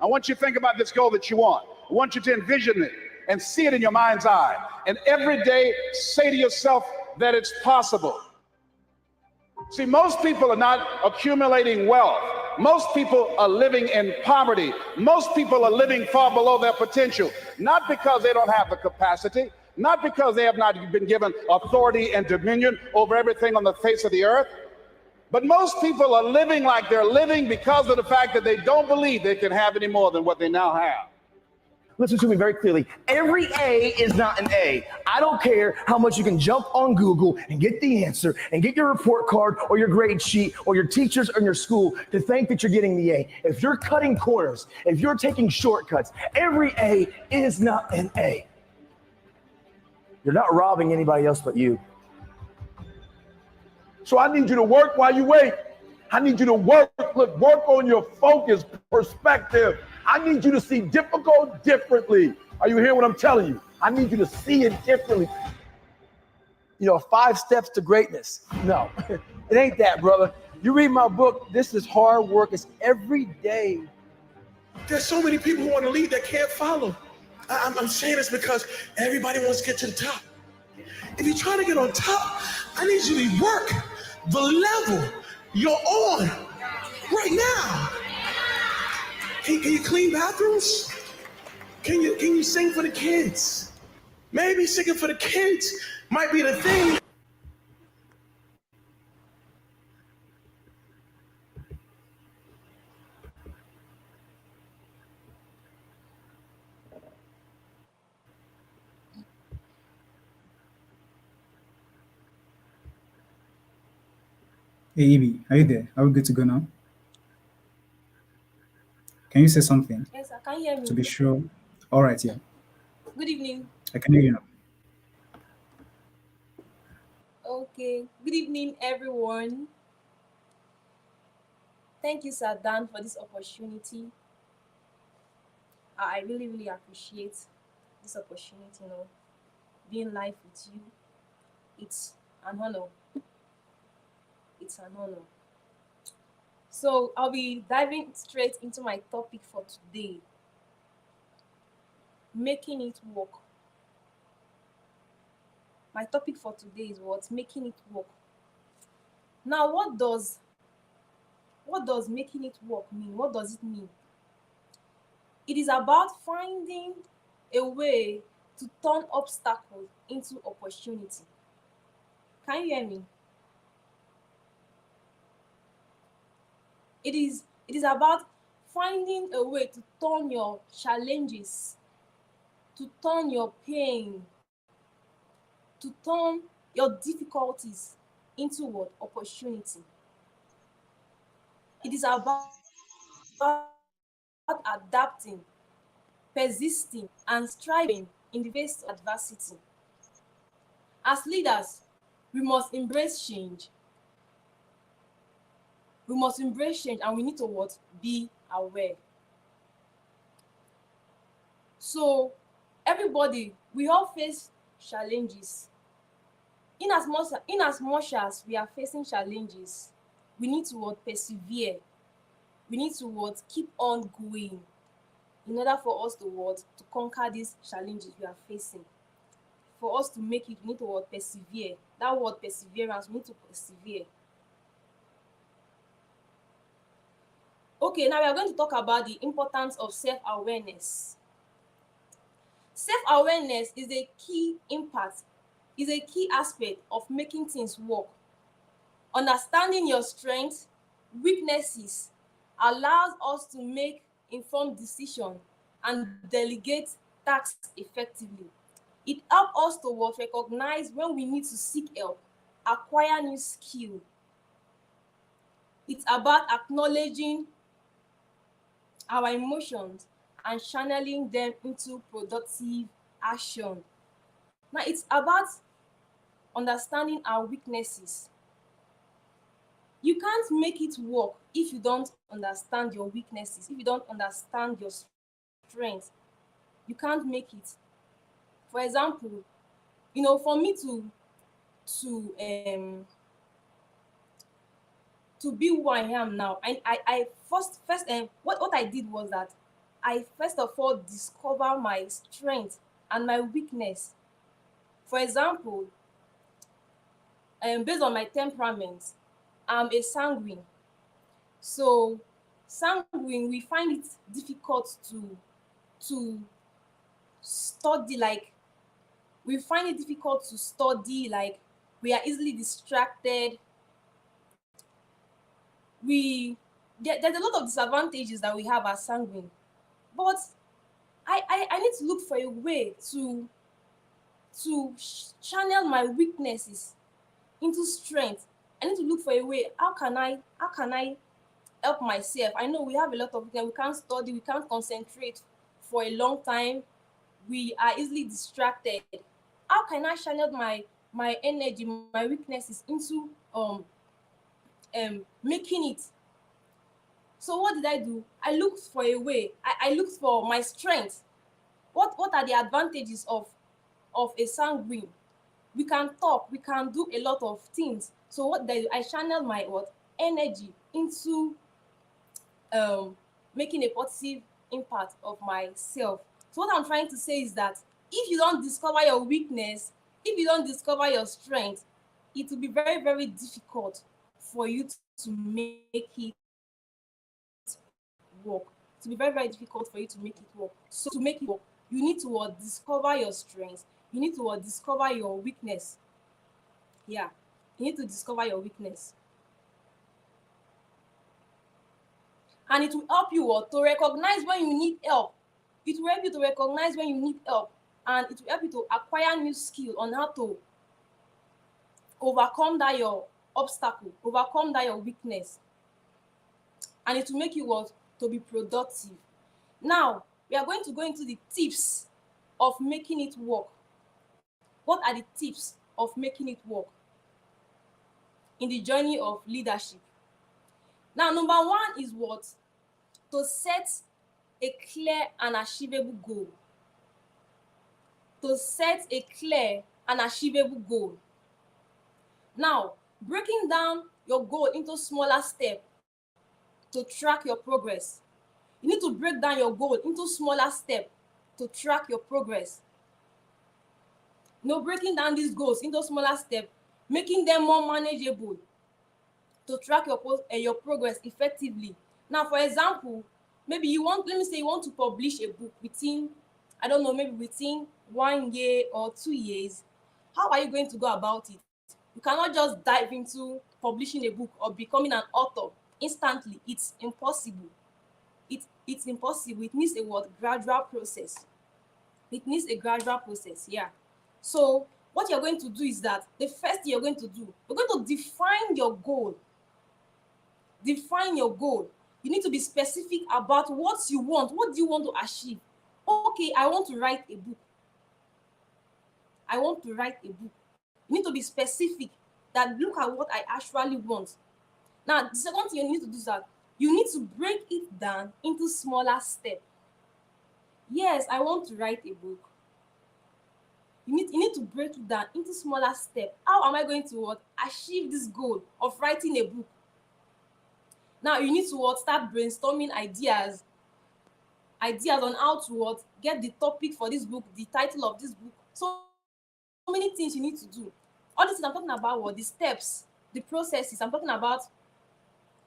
I want you to think about this goal that you want. I want you to envision it and see it in your mind's eye. And every day, say to yourself that it's possible. See, most people are not accumulating wealth. Most people are living in poverty. Most people are living far below their potential, not because they don't have the capacity, not because they have not been given authority and dominion over everything on the face of the earth, but most people are living like they're living because of the fact that they don't believe they can have any more than what they now have. Listen to me very clearly. Every A is not an A. I don't care how much you can jump on Google and get the answer and get your report card or your grade sheet or your teachers or your school to think that you're getting the A. If you're cutting corners, if you're taking shortcuts, every A is not an A. You're not robbing anybody else but you. So I need you to work while you wait. I need you to work on your focus, perspective. I need you to see difficult differently. Are you hearing what I'm telling you? I need you to see it differently. You know, 5 steps to greatness. No, it ain't that, brother. You read my book, this is hard work. It's every day. There's so many people who want to lead that can't follow. I'm saying this because everybody wants to get to the top. If you're trying to get on top, I need you to work the level you're on right now. Can you clean bathrooms? Can you sing for the kids? Maybe singing for the kids might be the thing. Hey, Ibi, are you there? Are we good to go now? Can you say something? Yes, I can hear me. To be sure. All right, yeah. Good evening. I can hear you now. Okay. Good evening, everyone. Thank you, Sir Dan, for this opportunity. I really, really appreciate this opportunity, being live with you. It's an honor. It's an honor. So I'll be diving straight into my topic for today. Making it work. My topic for today is what? Making it work. Now, what does making it work mean? What does it mean? It is about finding a way to turn obstacles into opportunity. Can you hear me? It is about finding a way to turn your challenges, to turn your pain, to turn your difficulties into what? Opportunity. It is about adapting, persisting, and striving in the face of adversity. As leaders, we must embrace change. We must embrace change, and we need to what? Be aware. So everybody, we all face challenges. In as much as we are facing challenges, we need to what? Persevere. We need to what? Keep on going in order for us to what? To conquer these challenges we are facing. For us to make it, we need to what? Persevere. That word perseverance, we need to persevere. Okay, now we are going to talk about the importance of self-awareness. Self-awareness is a key impact, is a key aspect of making things work. Understanding your strengths, weaknesses allows us to make informed decisions and delegate tasks effectively. It helps us to what? Recognize when we need to seek help, acquire new skill. It's about acknowledging our emotions and channeling them into productive action. Now, it's about understanding our weaknesses. You can't make it work if you don't understand your weaknesses, if you don't understand your strengths. You can't make it. For example, for me to be who I am now, I first what I did was that I first of all discover my strength and my weakness. For example, based on my temperament, I'm a sanguine. So sanguine, we find it difficult to study, like we find it difficult to study, like we are easily distracted. There's a lot of disadvantages that we have as sanguine, but I need to look for a way to channel my weaknesses into strength. I need to look for a way. How can I help myself? I know we have a lot of we can't study, we can't concentrate for a long time. We are easily distracted. How can I channel my energy, my weaknesses into making it? So what did I do? I looked for a way. I looked for my strengths. What are the advantages of a sanguine? We can talk, we can do a lot of things. So what did I channel my energy into making a positive impact of myself. So what I'm trying to say is that if you don't discover your weakness, if you don't discover your strength, it will be very, very difficult for you to make it work. It will be very, very difficult for you to make it work. So to make it work, you need to discover your strengths. You need to discover your weakness. Yeah, you need to discover your weakness. And it will help you to recognize when you need help. It will help you to recognize when you need help. And it will help you to acquire new skill on how to overcome that your obstacle, overcome that your weakness. And it will make you to be productive. Now, we are going to go into the tips of making it work. What are the tips of making it work in the journey of leadership? Now, number one is what? To set a clear and achievable goal. To set a clear and achievable goal. Now, breaking down your goal into smaller steps to track your progress. You need to break down your goal into smaller steps to track your progress. Breaking down these goals into smaller steps, making them more manageable to track your progress effectively. Now, for example, maybe you want to publish a book within, I don't know, maybe within 1 year or 2 years. How are you going to go about it? You cannot just dive into publishing a book or becoming an author instantly. It's impossible. It's impossible. It needs a gradual process. It needs a gradual process, yeah. So what you're going to do is that the first thing you're going to do, you're going to define your goal. Define your goal. You need to be specific about what you want. What do you want to achieve? Okay, I want to write a book. I want to write a book. You need to be specific, that look at what I actually want. Now, the second thing you need to do is that you need to break it down into smaller steps. Yes, I want to write a book. You need to break it down into smaller steps. How am I going to what achieve this goal of writing a book? Now you need to what start brainstorming ideas on how to what get the topic for this book, the title of this book. So many things you need to do. All these things I'm talking about what the steps, the processes. I'm talking about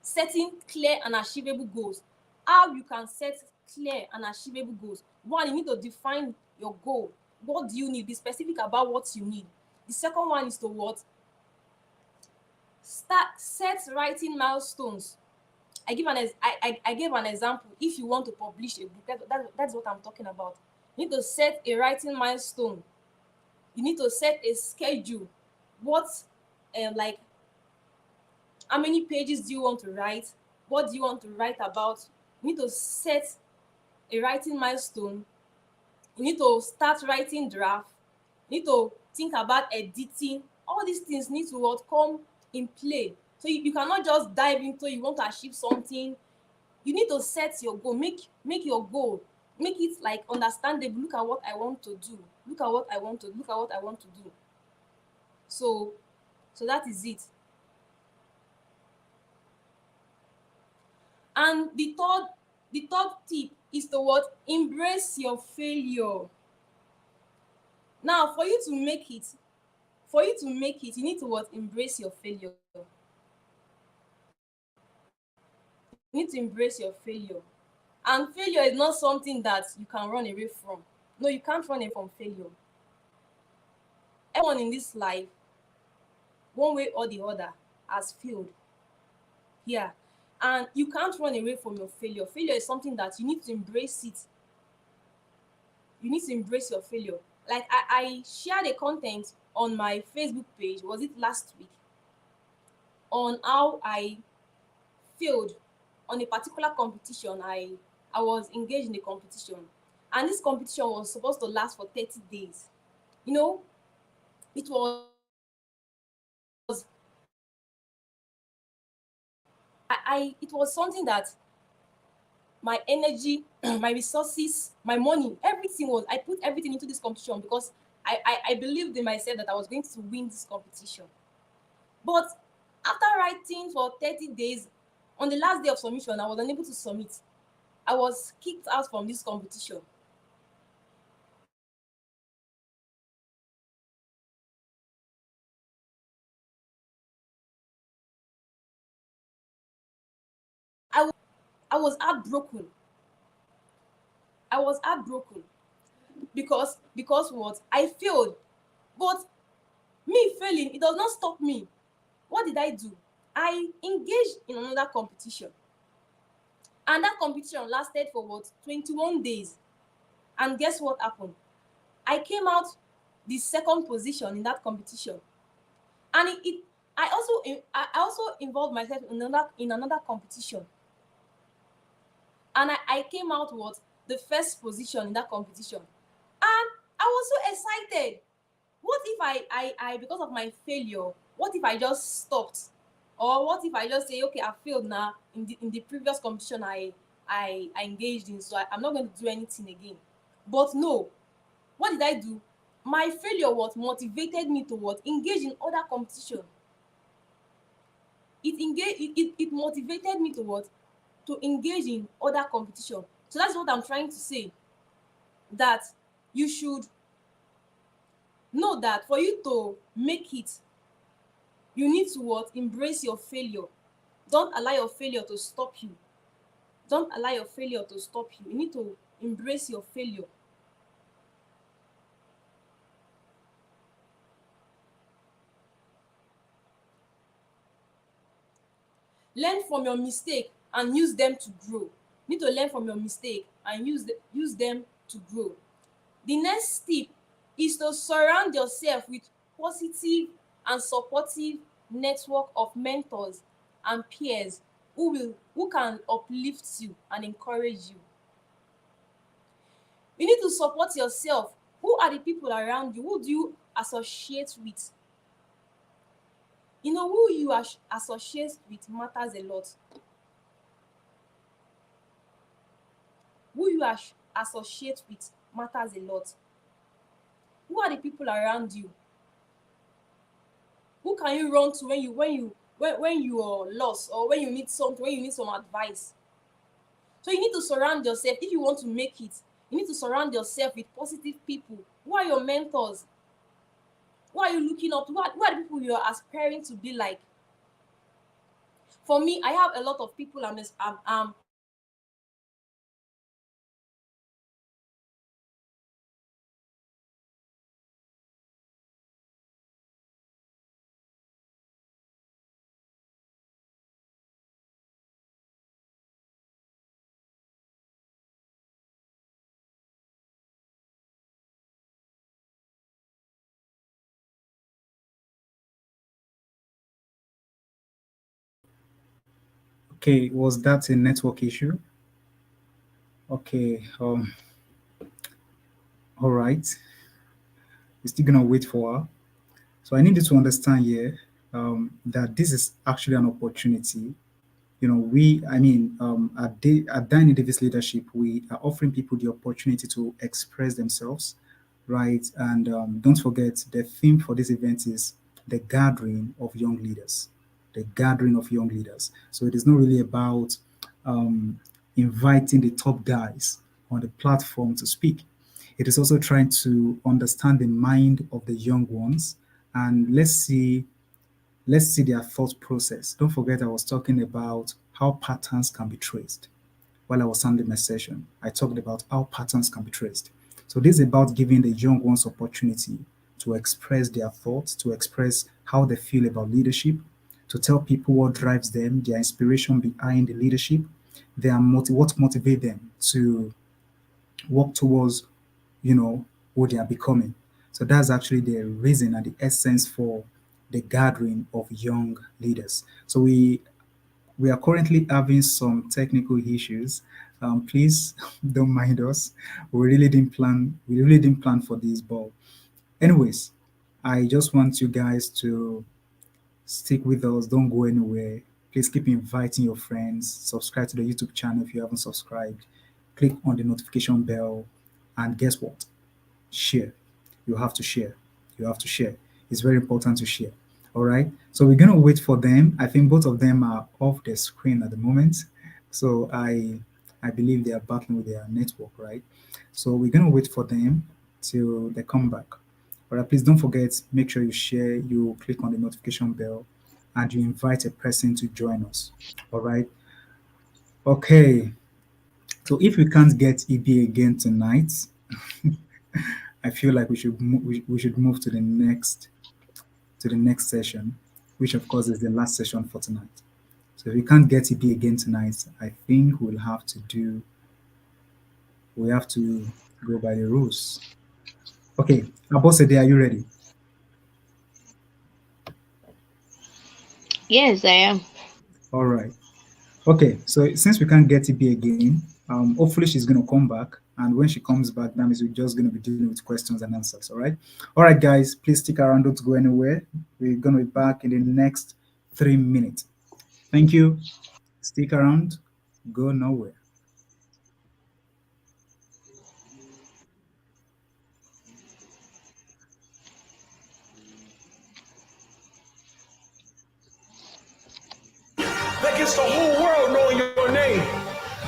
setting clear and achievable goals. How you can set clear and achievable goals. One, you need to define your goal. What do you need? Be specific about what you need. The second one is to what? Set writing milestones. I gave an example. If you want to publish a book, that's what I'm talking about. You need to set a writing milestone. You need to set a schedule. What, like, how many pages do you want to write? What do you want to write about? You need to set a writing milestone. You need to start writing draft. You need to think about editing. All these things need to what come in play. So you cannot just dive into you want to achieve something. You need to set your goal. Make your goal. Make it like understandable. Look at what I want to do. Look at what I want to do. So that is it. And the third tip is to what? Embrace your failure. Now, for you to make it, you need to what? Embrace your failure. You need to embrace your failure. And failure is not something that you can run away from. No, you can't run away from failure. Everyone in this life, one way or the other, has failed. Yeah. And you can't run away from your failure. Failure is something that you need to embrace it. You need to embrace your failure. Like I shared a content on my Facebook page, was it last week, on how I failed on a particular competition. I was engaged in a competition, and this competition was supposed to last for 30 days. You know, it was it was something that my energy, my resources, my money, everything was, I put everything into this competition because I believed in myself that I was going to win this competition. But after writing for 30 days, on the last day of submission, I was unable to submit. I was kicked out from this competition. I was heartbroken. I was heartbroken because what? I failed. But me failing, it does not stop me. What did I do? I engaged in another competition. And that competition lasted for what? 21 days. And guess what happened? I came out the second position in that competition. And I also involved myself in another competition. And I came out what? The first position in that competition. And I was so excited. What if I because of my failure, what if I just stopped? Or what if I just say, okay, I failed now in the previous competition I engaged in, so I'm not going to do anything again. But no, what did I do? My failure what motivated me to what? Engage in other competition. It motivated me to what? To engage in other competition. So that's what I'm trying to say. That you should know that for you to make it, you need to what? Embrace your failure. Don't allow your failure to stop you. Don't allow your failure to stop you. You need to embrace your failure. Learn from your mistake and use them to grow. You need to learn from your mistake and use them to grow. The next tip is to surround yourself with positive and supportive network of mentors and peers who can uplift you and encourage you. You need to support yourself. Who are the people around you? Who do you associate with? You know, who you associate with matters a lot. Who you associate with matters a lot. Who are the people around you? Who can you run to when you are lost, or when you need something, when you need some advice? So you need to surround yourself. If you want to make it, you need to surround yourself with positive people. Who are your mentors? Who are you looking up to? Who are the people you are aspiring to be like? For me, I have a lot of people I'm Okay, was that a network issue? Okay, all right. We're still gonna wait for her. So I need you to understand here that this is actually an opportunity. You know, at DAINI Davis Leadership, we are offering people the opportunity to express themselves, right? And don't forget, the theme for this event is the gathering of young leaders. The gathering of young leaders. So it is not really about inviting the top guys on the platform to speak. It is also trying to understand the mind of the young ones, and let's see their thought process. Don't forget, I was talking about how patterns can be traced. While I was handling my session, I talked about how patterns can be traced. So this is about giving the young ones opportunity to express their thoughts, to express how they feel about leadership, to tell people what drives them, their inspiration behind the leadership, what motivates them to work towards, who they are becoming. So that's actually the reason and the essence for the gathering of young leaders. So we are currently having some technical issues. Please don't mind us. We really didn't plan. We really didn't plan for this, but anyways, I just want you guys to stick with us. Don't go anywhere. Please keep inviting your friends. Subscribe to the YouTube channel if you haven't subscribed. Click on the notification bell, and guess what? Share. You have to share. You have to share. It's very important to share. All right. So we're gonna wait for them. I think both of them are off the screen at the moment. So I believe they are battling with their network, right? So we're gonna wait for them till they come back. All right. Please don't forget. Make sure you share. You click on the notification bell, and you invite a person to join us. All right. Okay. So if we can't get EB again tonight, I feel like we should move to the next session, which of course is the last session for tonight. So if we can't get EB again tonight, I think we have to go by the rules. Okay, Abosede, are you ready? Yes, I am. All right. Okay, so since we can't get EB again, hopefully she's going to come back. And when she comes back, that means we're just going to be dealing with questions and answers, all right? All right, guys, please stick around. Don't go anywhere. We're going to be back in the next 3 minutes. Thank you. Stick around. Go nowhere. That gets the whole world knowing your name.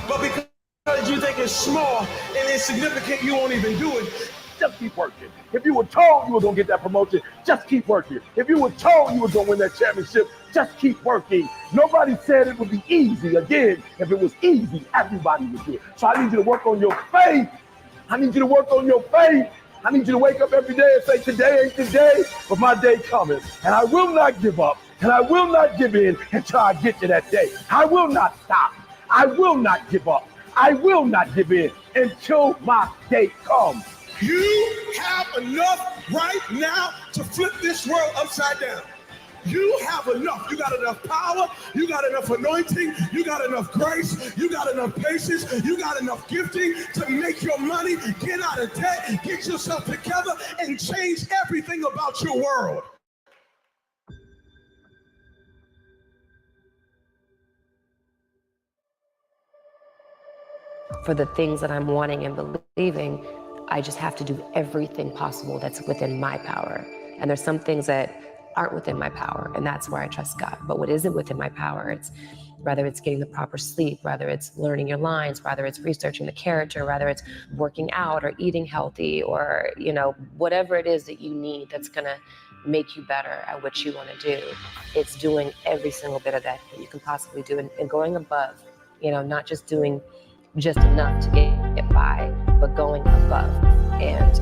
But because you think it's small and insignificant, you won't even do it. Just keep working. If you were told you were going to get that promotion, just keep working. If you were told you were going to win that championship, just keep working. Nobody said it would be easy. Again, if it was easy, everybody would do it. So I need you to work on your faith. I need you to work on your faith. I need you to wake up every day and say, today ain't the day, but my day coming. And I will not give up. And I will not give in until I get to that day. I will not stop. I will not give up. I will not give in until my day comes. You have enough right now to flip this world upside down. You have enough. You got enough power. You got enough anointing. You got enough grace. You got enough patience. You got enough gifting to make your money, get out of debt, get yourself together, and change everything about your world. for the things that I'm wanting and believing, I just have to do everything possible that's within my power. And there's some things that aren't within my power, and that's where I trust God. But what isn't within my power, it's whether it's getting the proper sleep, whether it's learning your lines, whether it's researching the character, whether it's working out or eating healthy, or, you know, whatever it is that you need that's gonna make you better at what you wanna do. It's doing every single bit of that you can possibly do, and going above, you know, not just doing just enough to get by, but going above. And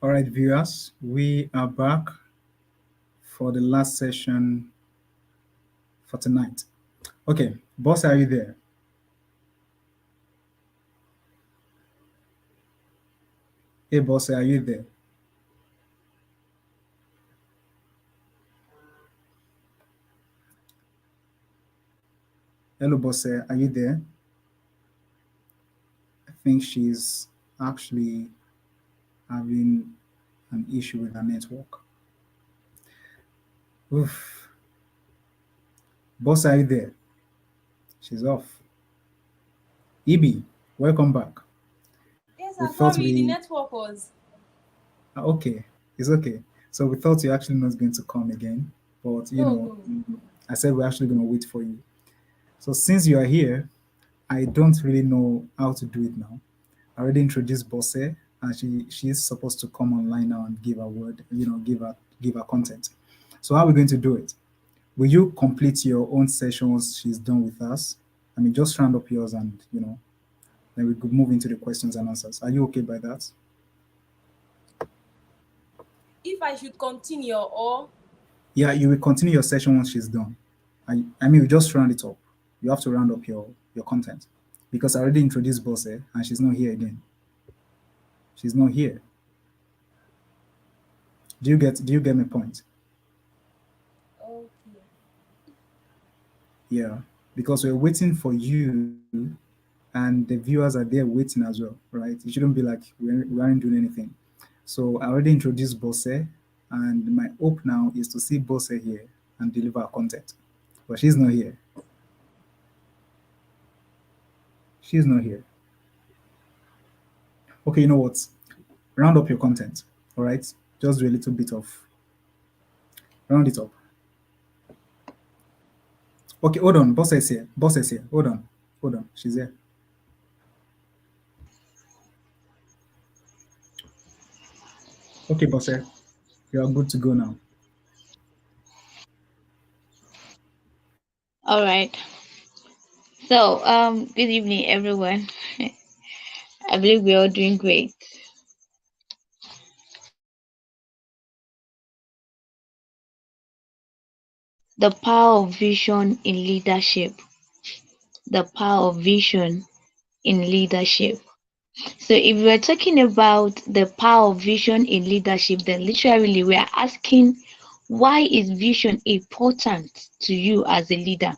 All right, viewers, we are back for the last session for tonight. Okay, boss, are you there? Hey, boss, are you there? Hello, boss, are you there? I think she's actually having an issue with her network. Oof. Boss, are you there? She's off. Ibi, welcome back. Yes, We I'm thought sorry, the we network was. okay, it's okay. So we thought you're actually not going to come again, but you No, know, no. I said we're actually going to wait for you. So since you are here, I don't really know how to do it now. I already introduced Bosse, and she is supposed to come online now and give her word, you know, give her content. So how are we going to do it? Will you complete your own sessions she's done with us? I mean, just round up yours, and you know, then we could move into the questions and answers. Are you okay by that? If I should continue or Yeah, you will continue your session once she's done. I mean, we just round it up. You have to round up your content because I already introduced Bosse and she's not here again. She's not here. Do you get my point? okay. Yeah, because we're waiting for you and the viewers are there waiting as well, right? It shouldn't be like we aren't doing anything. So I already introduced Bosse, and my hope now is to see Bosse here and deliver content. But she's not here. She's not here. Okay, you know what? Round up your content, all right? Just do a little bit of, round it up. Okay, hold on. Boss is here. Boss is here. Hold on. Hold on. She's here. Okay, boss, you are good to go now. All right. So, good evening, everyone. I believe we're all doing great. The power of vision in leadership. The power of vision in leadership. So, if we're talking about the power of vision in leadership, then literally we are asking, why is vision important to you as a leader?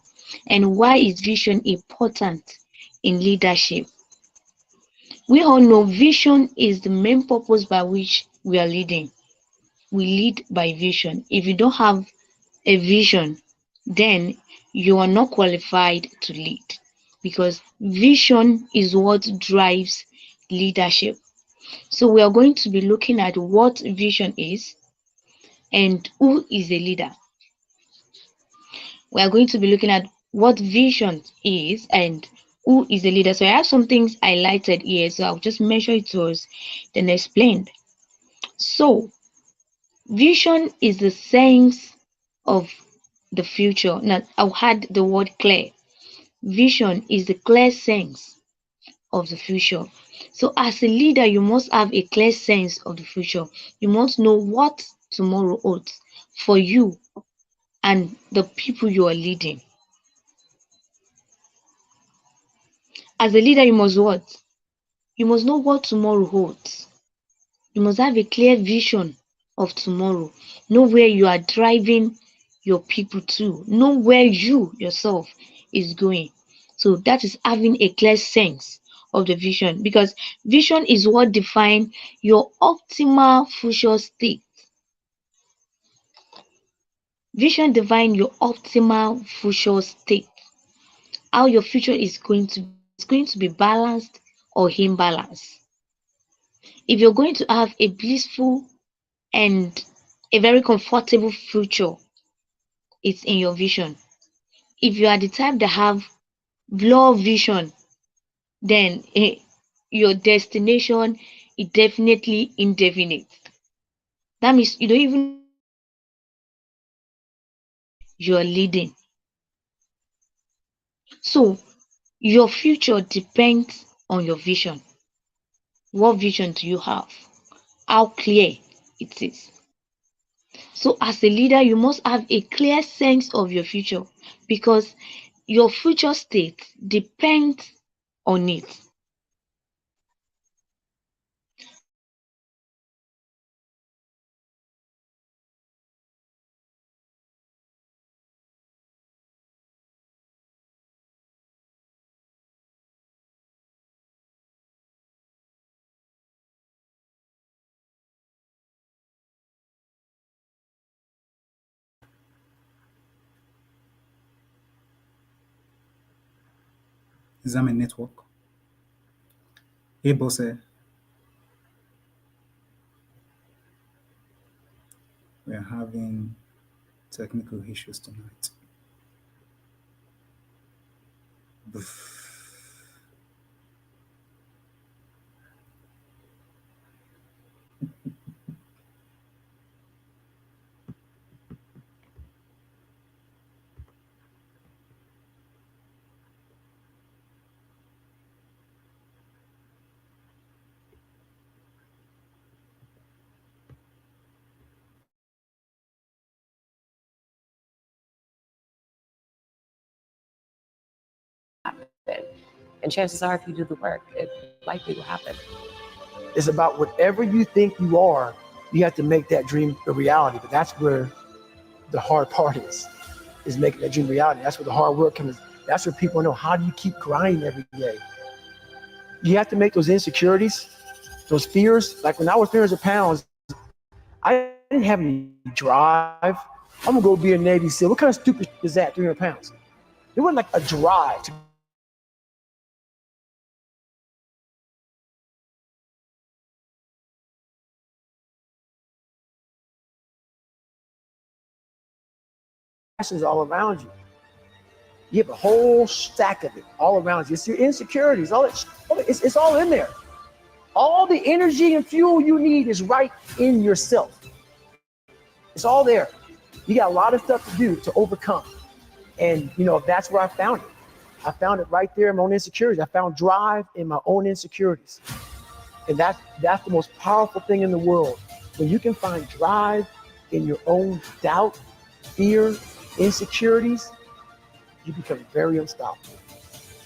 And why is vision important in leadership? We all know vision is the main purpose by which we are leading. We lead by vision. If you don't have a vision, then you are not qualified to lead, because vision is what drives leadership. So we are going to be looking at what vision is and who is a leader. We are going to be looking at what vision is and Who is the leader? So I have some things highlighted here, so I'll just measure it to us, then explain. So vision is the sense of the future. Now I'll add the word clear. Vision is the clear sense of the future. So as a leader, you must have a clear sense of the future. You must know what tomorrow holds for you and the people you are leading. As a leader, you must what? You must know what tomorrow holds. You must have a clear vision of tomorrow. Know where you are driving your people to. Know where you yourself is going. So that is having a clear sense of the vision, because vision is what defines your optimal future state. Vision defines your optimal future state. How your future is going to be. It's going to be balanced or imbalanced. If you're going to have a blissful and a very comfortable future, it's in your vision. If you are the type that have low vision, then your destination is definitely indefinite. That means you don't even you're leading. So your future depends on your vision. What vision do you have? How clear it is. So as a leader, you must have a clear sense of your future, because your future state depends on it. Is that my network? Hey, Bose. We are having technical issues tonight. And chances are, if you do the work, it likely will happen. It's about whatever you think you are, you have to make that dream a reality. But that's where the hard part is making that dream reality. That's where the hard work comes. That's where people know, how do you keep grinding every day? You have to make those insecurities, those fears. Like when I was 300 pounds, I didn't have any drive. I'm gonna go be a Navy SEAL. What kind of stupid is that, 300 pounds? It wasn't like a drive to is all around you. You have a whole stack of it all around you. It's your insecurities. It's all in there. All the energy and fuel you need is right in yourself. It's all there. You got a lot of stuff to do to overcome. And that's where I found it. I found it right there in my own insecurities. I found drive in my own insecurities. And that's the most powerful thing in the world. When you can find drive in your own doubt, fear, insecurities, you become very unstoppable.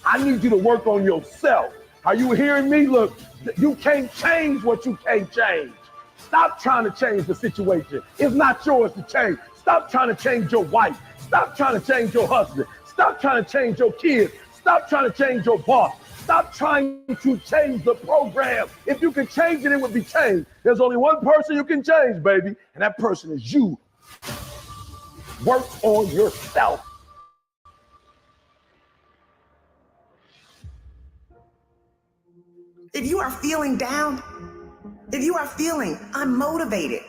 I need you to work on yourself. Are you hearing me? Look, you can't change what you can't change. Stop trying to change the situation. It's not yours to change. Stop trying to change your wife. Stop trying to change your husband. Stop trying to change your kids. Stop trying to change your boss. Stop trying to change the program. If you can change it, it would be changed. There's only one person you can change, baby, and that person is you. Work on yourself. If you are feeling down, if you are feeling unmotivated,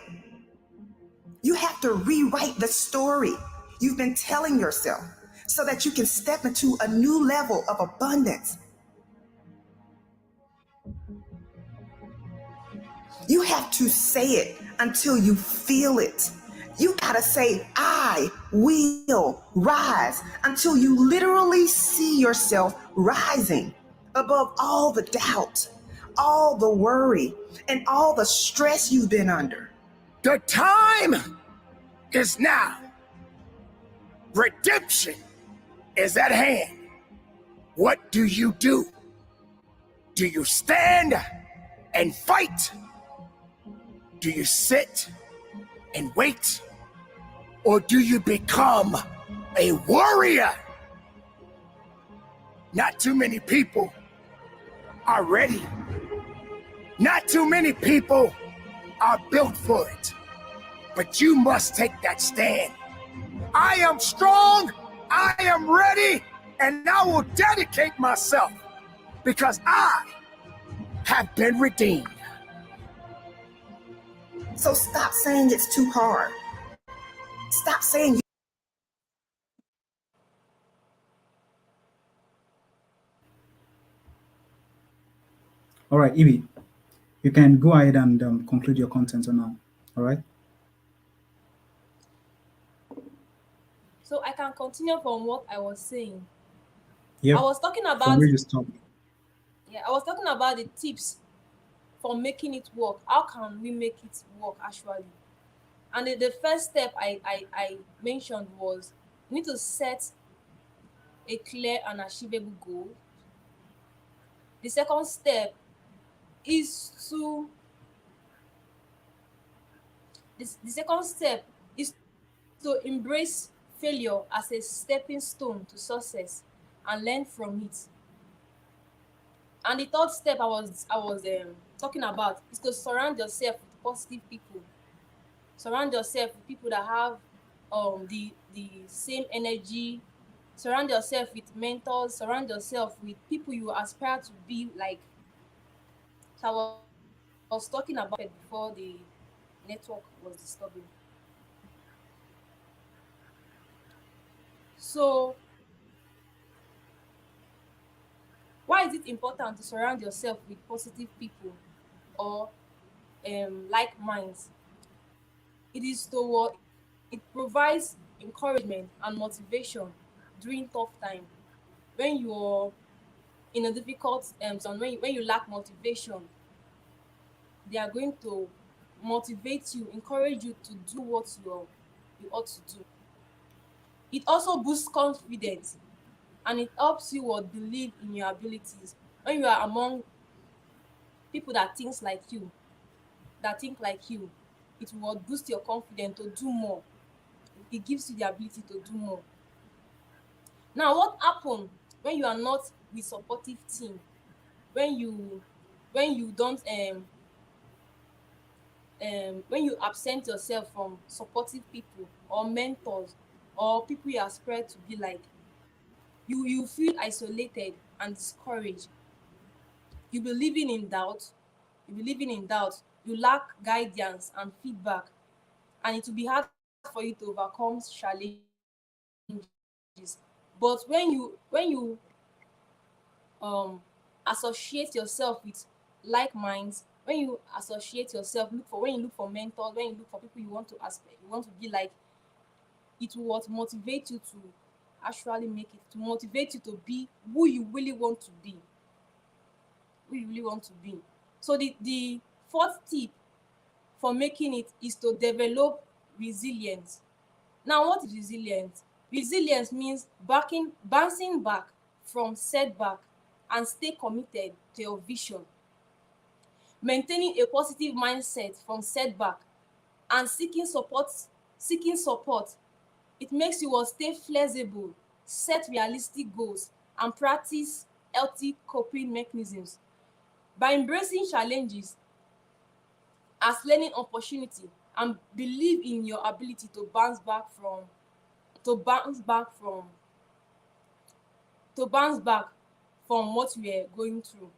you have to rewrite the story you've been telling yourself. so that you can step into a new level of abundance. You have to say it until you feel it. You gotta say, I will rise, until you literally see yourself rising above all the doubt, all the worry, and all the stress you've been under. The time is now. Redemption is at hand. What do? Do you stand and fight? Do you sit and wait? Or do you become a warrior? Not too many people are ready. Not too many people are built for it. But you must take that stand. I am strong, I am ready, and I will dedicate myself because I have been redeemed. So stop saying it's too hard. Stop saying All right, Evie, you can go ahead and conclude your content now. All right. So I can continue from what I was saying. Yep. I was talking From about where you stopped. Yeah, I was talking about the tips for making it work. How can we make it work actually? And the first step I mentioned was you need to set a clear and achievable goal. The second step is to embrace failure as a stepping stone to success and learn from it. And the third step I was talking about is to surround yourself with positive people. Surround yourself with people that have the same energy. Surround yourself with mentors. Surround yourself with people you aspire to be like. So I was talking about it before the network was disturbing. So why is it important to surround yourself with positive people or like minds? It provides encouragement and motivation during tough time. When you're in a difficult zone, when you lack motivation, they are going to motivate you, encourage you to do what you ought to do. It also boosts confidence and it helps you believe in your abilities. When you are among people that think like you, it will boost your confidence to do more. It gives you the ability to do more. Now, what happens when you are not with supportive team? When you don't when you absent yourself from supportive people or mentors or people you aspire to be like, you feel isolated and discouraged. You be living in doubt. You lack guidance and feedback, and it will be hard for you to overcome challenges. But when you associate yourself with like minds, when you associate yourself, when you look for mentors, when you look for people you want to be like, it will motivate you to actually make it, to motivate you to be who you really want to be. So the fourth tip for making it is to develop resilience. Now, what is resilience? Resilience means bouncing back from setback and stay committed to your vision. Maintaining a positive mindset from setback and seeking support. It makes you stay flexible, set realistic goals, and practice healthy coping mechanisms. By embracing challenges as learning opportunity and believe in your ability to bounce back from what we are going through.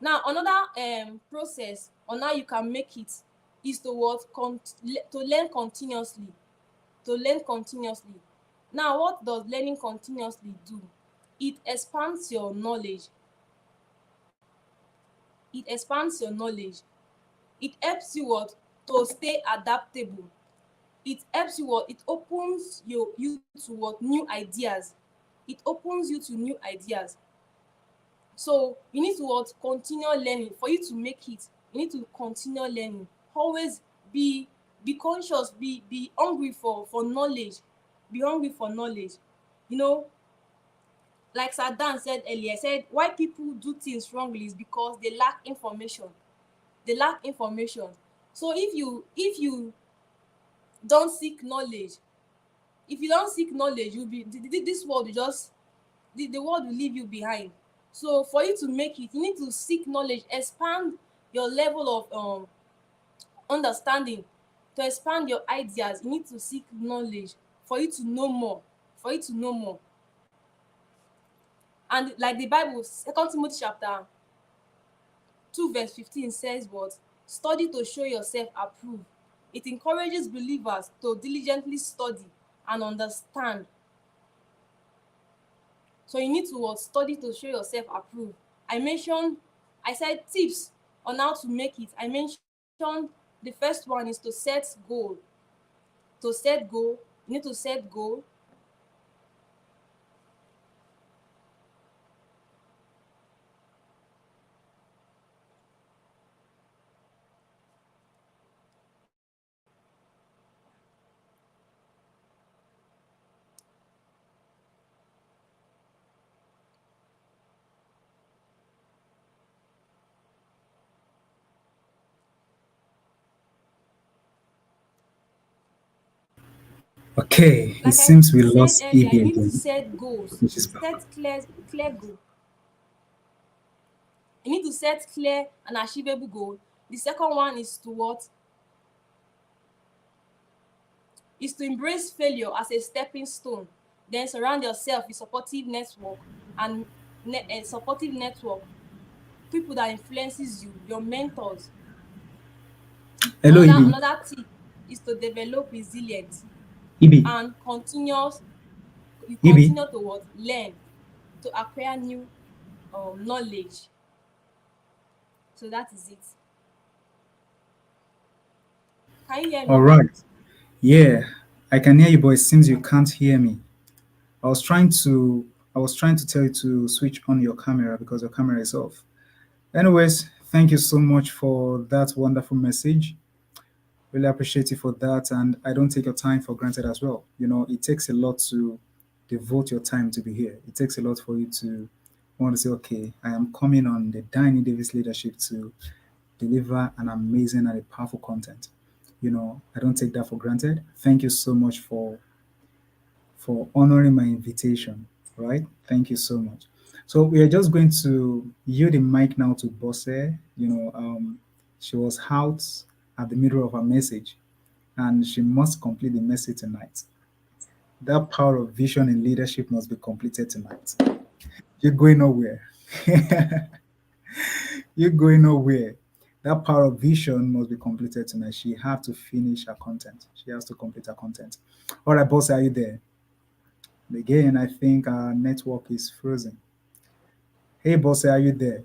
Now, another process on how you can make it is to learn continuously. Now, what does learning continuously do? It expands your knowledge. It expands your knowledge. It helps you what? To stay adaptable. It helps you what? It opens you to what? New ideas. It opens you to new ideas. So you need to what? Continue learning. For you to make it, you need to continue learning. Always be conscious, be hungry for knowledge. Be hungry for knowledge. You know, like Sir Dan said earlier, said why people do things wrongly is because they lack information. They lack information. So if you don't seek knowledge, you'll be this world will just the world will leave you behind. So for you to make it, you need to seek knowledge, expand your level of understanding. To expand your ideas, you need to seek knowledge for you to know more. For you to know more. And like the Bible, 2 Timothy chapter 2 verse 15 says what? Study to show yourself approved. It encourages believers to diligently study and understand. So you need to what? Study to show yourself approved. I said tips on how to make it. I mentioned the first one is to set goal. To set goal, you need to set goal. Okay, it Like I seems we said lost earlier, EB you need to again, set goals. which is bad. Set clear goal. You need to set clear and achievable goal. The second one is to what? Is to embrace failure as a stepping stone. Then surround yourself with supportive network and supportive network. People that influences you, your mentors. Hello, EB. Another tip is to develop resilience EB. and you EB. continue to what? Learn, to acquire new knowledge. So that is it. Can you hear All me? right. Yeah, I can hear you, but it seems you can't hear me. I was trying to tell you to switch on your camera because your camera is off. Anyways, thank you so much for that wonderful message. Really appreciate you for that, and I don't take your time for granted as well. You know, it takes a lot to devote your time to be here. It takes a lot for you to want to say, okay, I am coming on the DAINI Davis leadership to deliver an amazing and a powerful content. You know, I don't take that for granted. Thank you so much for honoring my invitation, right? Thank you so much. So we are just going to yield the mic now to Bose. You know, she was out at the middle of her message, and she must complete the message tonight. That power of vision and leadership must be completed tonight. You're going nowhere. You're going nowhere. That power of vision must be completed tonight. She has to finish her content. She has to complete her content. All right, boss, are you there? Again, I think our network is frozen. Hey, boss, are you there?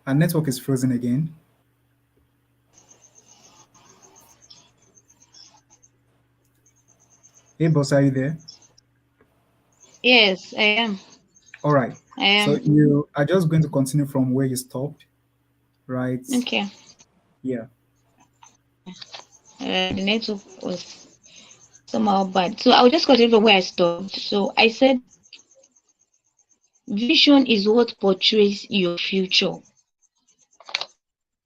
Our network is frozen again. Hey, boss, are you there? Yes, I am. All right. I am. So you are just going to continue from where you stopped, right? Okay. Yeah. The network was somehow bad. So I'll just continue from where I stopped. So I said, vision is what portrays your future.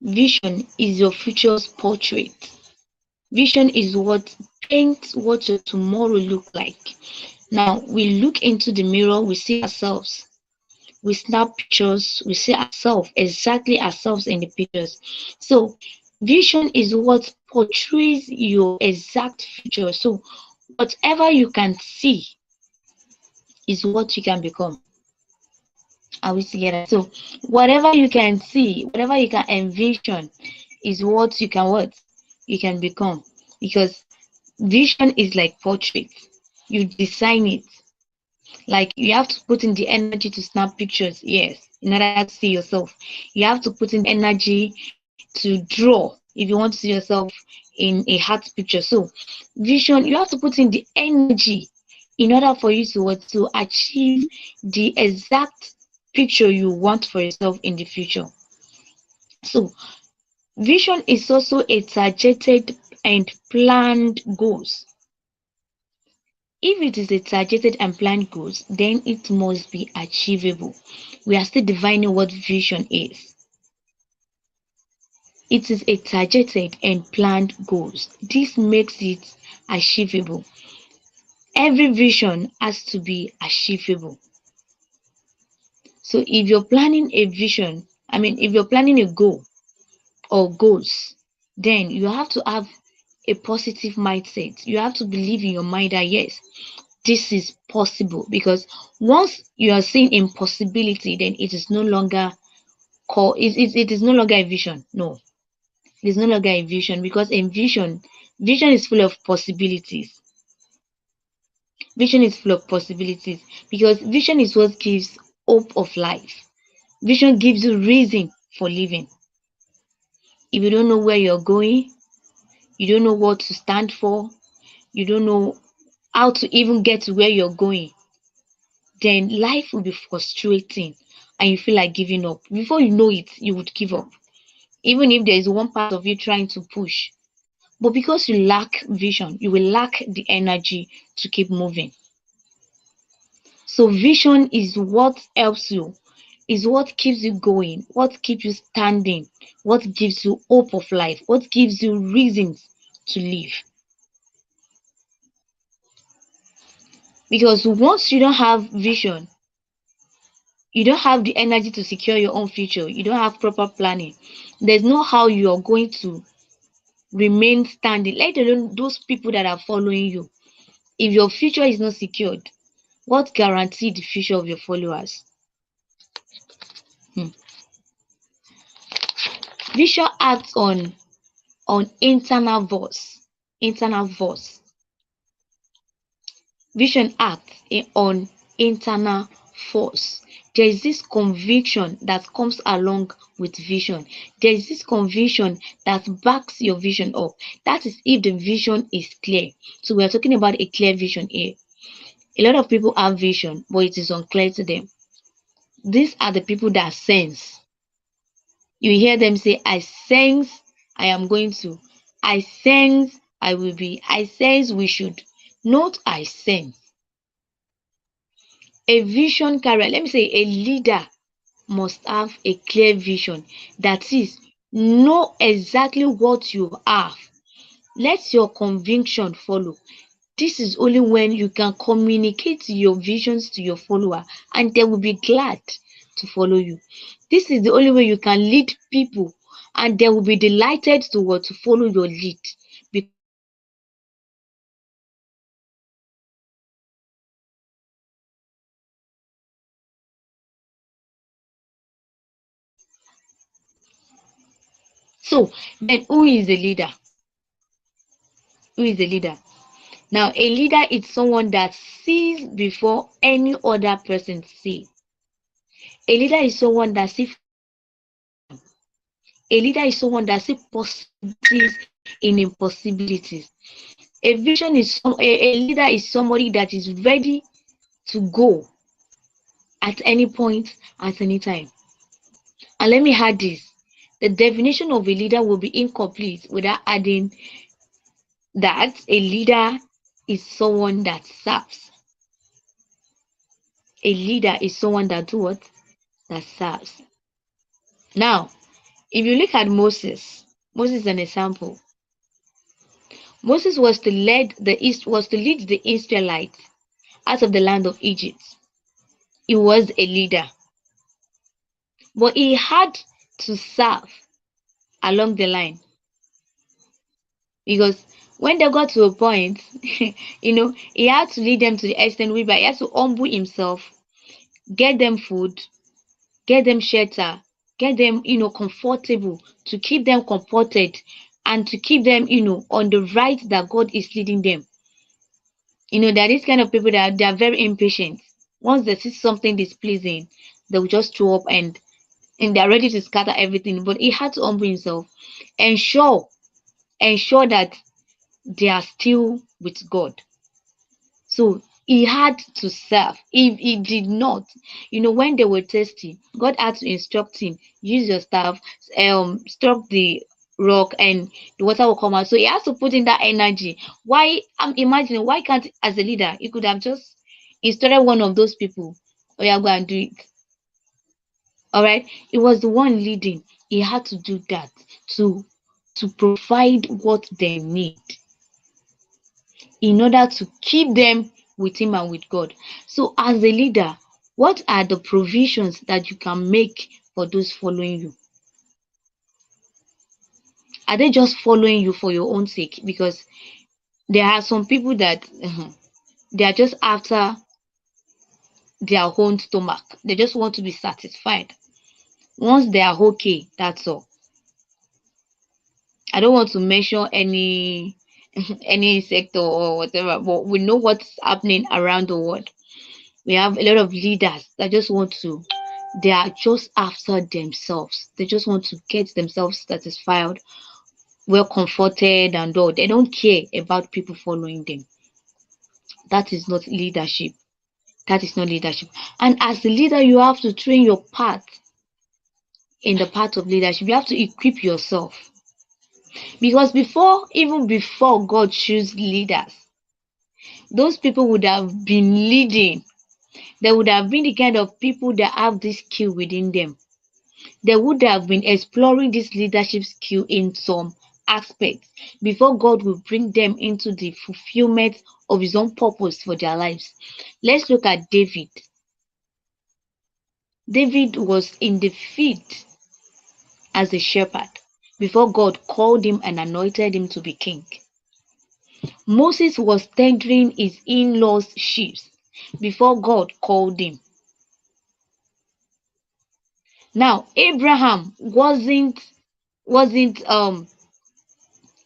Vision is your future's portrait. Vision is what paints what your tomorrow look like. Now we look into the mirror, we see ourselves. We snap pictures, we see ourselves, exactly ourselves in the pictures. So vision is what portrays your exact future. So whatever you can see is what you can become. Are we together? So whatever you can see, whatever you can envision is what you can what? you can become, because vision is like portrait. You design it. Like you have to put in the energy to snap pictures, yes, in order to see yourself. You have to put in energy to draw if you want to see yourself in a heart picture. So vision, you have to put in the energy in order for you to achieve the exact picture you want for yourself in the future. So vision is also a targeted and planned goals. If it is a targeted and planned goals, then it must be achievable. We are still defining what vision is. It is a targeted and planned goals. This makes it achievable. Every vision has to be achievable. So if you're planning a vision, if you're planning a goal or goals, then you have to have a positive mindset. You have to believe in your mind that yes, this is possible, because once you are seeing impossibility, then it is no longer it is no longer a vision. No, it is no longer a vision, because in vision is full of possibilities. Vision is full of possibilities because vision is what gives hope of life. Vision gives you reason for living. If you don't know where you're going, you don't know what to stand for, you don't know how to even get to where you're going, then life will be frustrating and you feel like giving up. Before you know it, you would give up, even if there is one part of you trying to push. But because you lack vision, you will lack the energy to keep moving. So vision is what helps you, is what keeps you going, what keeps you standing, what gives you hope of life, what gives you reasons to live. Because once you don't have vision, you don't have the energy to secure your own future, you don't have proper planning, there's no how you are going to remain standing, let alone those people that are following you. If your future is not secured, what guarantee the future of your followers? Vision acts on internal voice. Vision acts on internal force. There is this conviction that comes along with vision. There is this conviction that backs your vision up. That is if the vision is clear. So we are talking about a clear vision here. A lot of people have vision, but it is unclear to them. These are the people that sense. You hear them say, I sense I am going to. I sense I will be. I sense we should. Not I sense. A vision carrier, let me say a leader, must have a clear vision. That is, know exactly what you have. Let your conviction follow. This is only when you can communicate your visions to your follower and they will be glad to follow you. This is the only way you can lead people and they will be delighted to follow your lead. So then who is the leader? Who is the leader? Now, a leader is someone that sees before any other person sees. A leader is someone that sees. A leader is someone that sees possibilities in impossibilities. A vision is a leader is somebody that is ready to go at any point, at any time. And let me add this: the definition of a leader will be incomplete without adding that a leader is someone that serves. A leader is someone that do what? That serves. Now, if you look at Moses is an example. Moses was to lead the Israelites out of the land of Egypt. He was a leader, but he had to serve along the line, because when they got to a point, he had to lead them to the extent whereby he had to humble himself, get them food, get them shelter, get them, comfortable, to keep them comforted and to keep them, on the right that God is leading them. There are these kind of people that they are very impatient. Once they see something displeasing, they will just throw up and they're ready to scatter everything. But he had to humble himself, ensure that they are still with God. So he had to serve. If he did not, when they were thirsty, God had to instruct him, use your staff, struck the rock and the water will come out. So he has to put in that energy. Why? I'm imagining, why can't, as a leader, he could have just instructed one of those people, oh yeah, go and do it. All right. It was the one leading. He had to do that to provide what they need in order to keep them with him and with God. So as a leader, what are the provisions that you can make for those following you? Are they just following you for your own sake? Because there are some people that they are just after their own stomach. They just want to be satisfied. Once they are okay, that's all. I don't want to mention any any sector or whatever, but we know what's happening around the world. We have a lot of leaders that just want to, they are just after themselves. They just want to get themselves satisfied, well comforted and all. They don't care about people following them. That is not leadership. That is not leadership. And as a leader, you have to train your path in the path of leadership. You have to equip yourself. Because even before God choose leaders, those people would have been leading. They would have been the kind of people that have this skill within them. They would have been exploring this leadership skill in some aspects before God will bring them into the fulfillment of his own purpose for their lives. Let's look at David. David was in the field as a shepherd before God called him and anointed him to be king. Moses was tendering his in-laws' sheep before God called him. Now, Abraham wasn't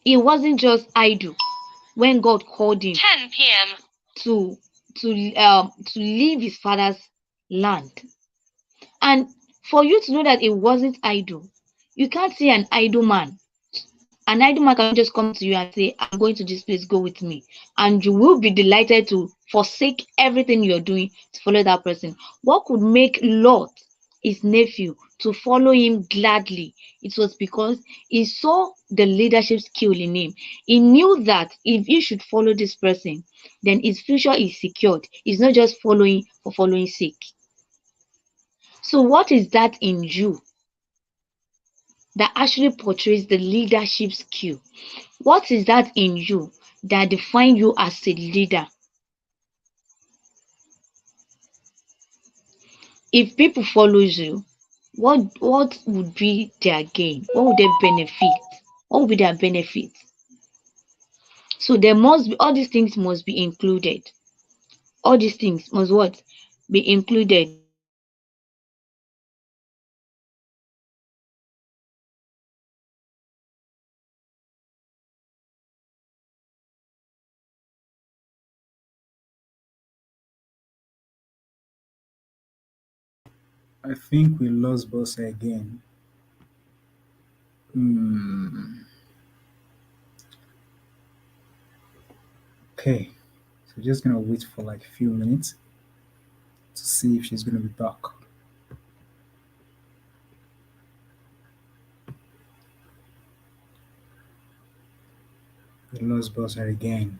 he wasn't just idle when God called him 10 p.m. to leave his father's land. And for you to know that it wasn't idle, you can't see an idle man. An idle man can just come to you and say, I'm going to this place, go with me. And you will be delighted to forsake everything you're doing to follow that person. What could make Lot, his nephew, to follow him gladly? It was because he saw the leadership skill in him. He knew that if he should follow this person, then his future is secured. He's not just following for following sake. So what is that in you that actually portrays the leadership skill? What is that in you that defines you as a leader? If people follows you, what would be their gain? What would they benefit? What would be their benefit? So there must be, all these things must be included. All these things must what? Be included. I think we lost Boss again. Okay, so just gonna wait for like a few minutes to see if she's gonna be back. We lost Boss again.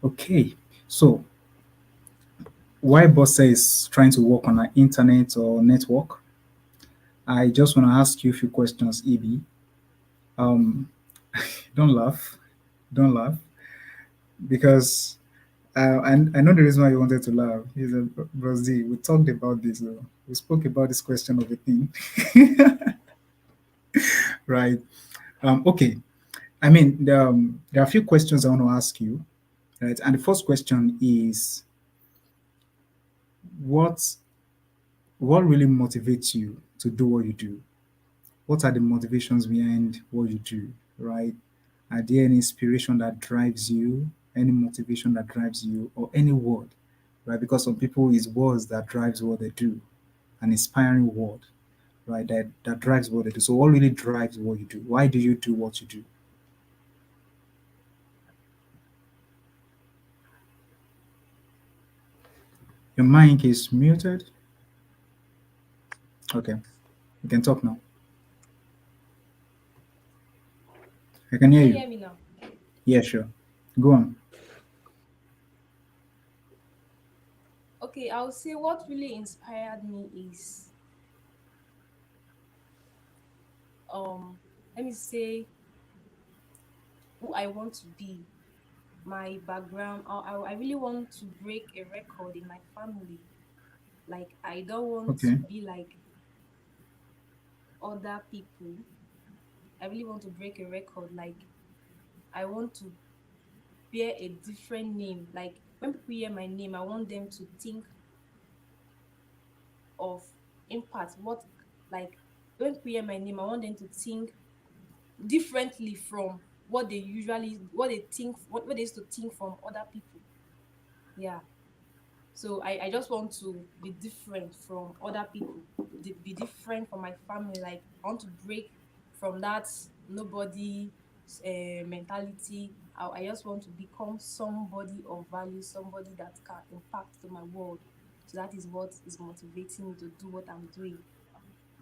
Okay, so while Bossa is trying to work on our internet or network, I just want to ask you a few questions, EB. Don't laugh, don't laugh, because I know the reason why you wanted to laugh is that, Bros D, we talked about this, we spoke about this question of a thing, right? Okay, I mean, there are a few questions I want to ask you, right? And the first question is, what what really motivates you to do what you do? What are the motivations behind what you do, right? Are there any inspiration that drives you, any motivation that drives you, or any word, right? Because some people it's words that drives what they do, an inspiring word, right? That drives what they do. So what really drives what you do? Why do you do what you do? Your mic is muted. Okay, you can talk now. I can hear Can you you. hear me now? Yeah, sure. Go on. Okay, I would say what really inspired me is um let me say who I want to be, my background. I really want to break a record in my family. Like I don't want to Okay. be like other people. I really want to break a record. Like I want to bear a different name. Like when people hear my name, I want them to think of impact. What like when people hear my name, I want them to think differently from what they think what they used to think from other people. Yeah. So I just want to be different from other people, be different from my family. Like I want to break from that nobody mentality. I just want to become somebody of value, somebody that can impact to my world. So that is what is motivating me to do what I'm doing,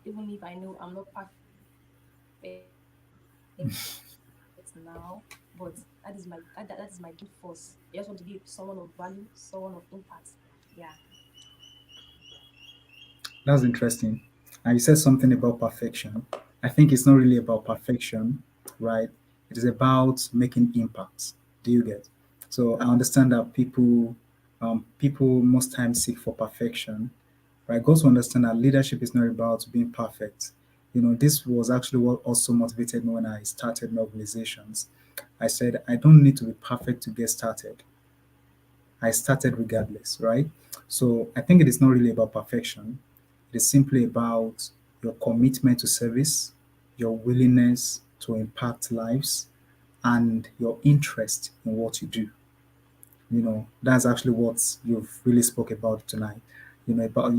even if I know I'm not perfect now. But that is my good force. I just want to be someone of value, someone of impact. Yeah. That's interesting. And you said something about perfection. I think it's not really about perfection, right? It is about making impact. Do you get? So I understand that people most times seek for perfection, right? Got to understand that leadership is not about being perfect. This was actually what also motivated me when I started my organizations. I said I don't need to be perfect to get started. I started regardless, right? So I think it is not really about perfection. It is simply about your commitment to service, your willingness to impact lives, and your interest in what you do. That's actually what you've really spoke about tonight. Based on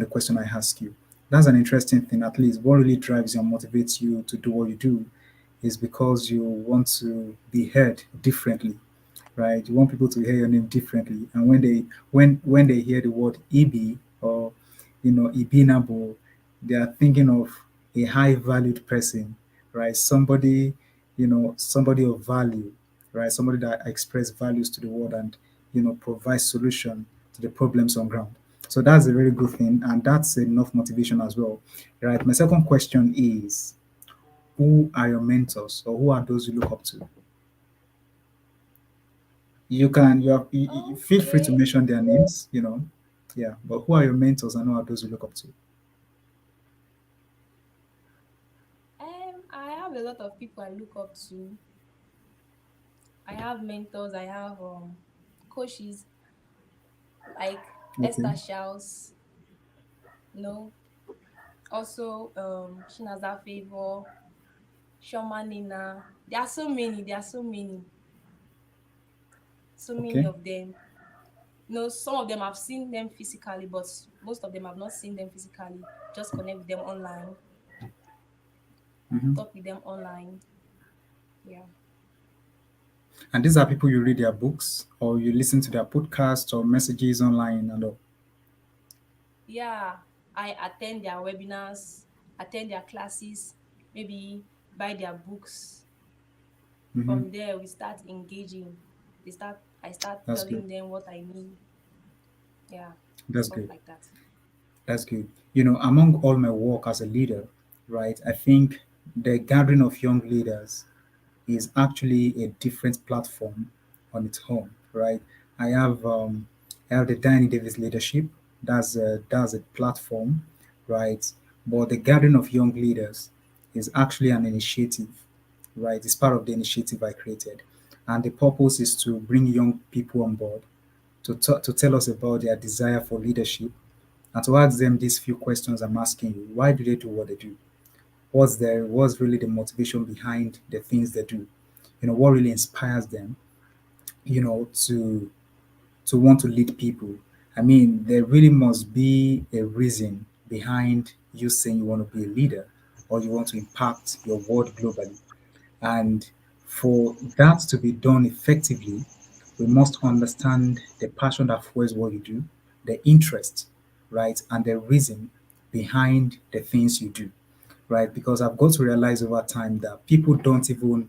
the question I asked you. That's an interesting thing, at least. What really drives you and motivates you to do what you do is because you want to be heard differently, right? You want people to hear your name differently, and when they hear the word Ibi or Ibinabo, they are thinking of a high valued person, right? Somebody of value, right? Somebody that express values to the world and provide solution to the problems on ground. So that's a very good thing, and that's enough motivation as well, right? My second question is, who are your mentors, or who are those you look up to? Feel free to Okay. mention their names, yeah. But who are your mentors and who are those you look up to? I have a lot of people I look up to. I have mentors. I have coaches like Okay, Esther Shells. You know, also Shinaza Favor, Shoma Nina. There are so many. There are so many okay. of them. Some of them I've seen them physically, but most of them I've not seen them physically. Just connect with them online, Hmm. talk with them online. Yeah. And these are people you read their books or you listen to their podcasts or messages online and all. Yeah, I attend their webinars, attend their classes, maybe buy their books. Hmm. From there, we start engaging. I start That's good. telling them what I need. Yeah, That's stuff good. like that. That's good. Among all my work as a leader, right, I think the gathering of young leaders is actually a different platform on its own, right? I have um, I have the Danny Davis leadership. That's a platform, right? But the gathering of young leaders is actually an initiative, right? It's part of the initiative I created, and the purpose is to bring young people on board to tell us about their desire for leadership and to ask them these few questions I'm asking you. Why do they do what they do? What's really the motivation behind the things they do? What really inspires them, to want to lead people? I mean, there really must be a reason behind you saying you want to be a leader or you want to impact your world globally. And for that to be done effectively, we must understand the passion that fuels what you do, the interest, right, and the reason behind the things you do, right? Because I've got to realize over time that people don't even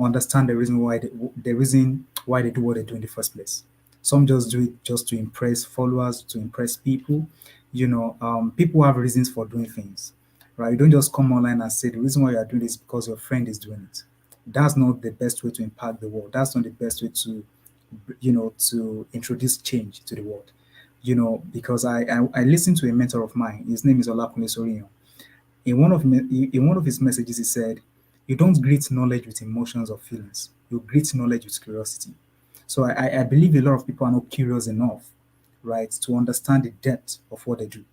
understand the reason why they do what they do in the first place. Some just do it just to impress followers, to impress people. People have reasons for doing things, right? You don't just come online and say the reason why you are doing this is because your friend is doing it. That's not the best way to impact the world. That's not the best way to introduce change to the world. Because I listened to a mentor of mine. His name is Olakunle Soriyan. In one of his messages, he said, "You don't greet knowledge with emotions or feelings. You greet knowledge with curiosity." So I believe a lot of people are not curious enough, right, to understand the depth of what they do.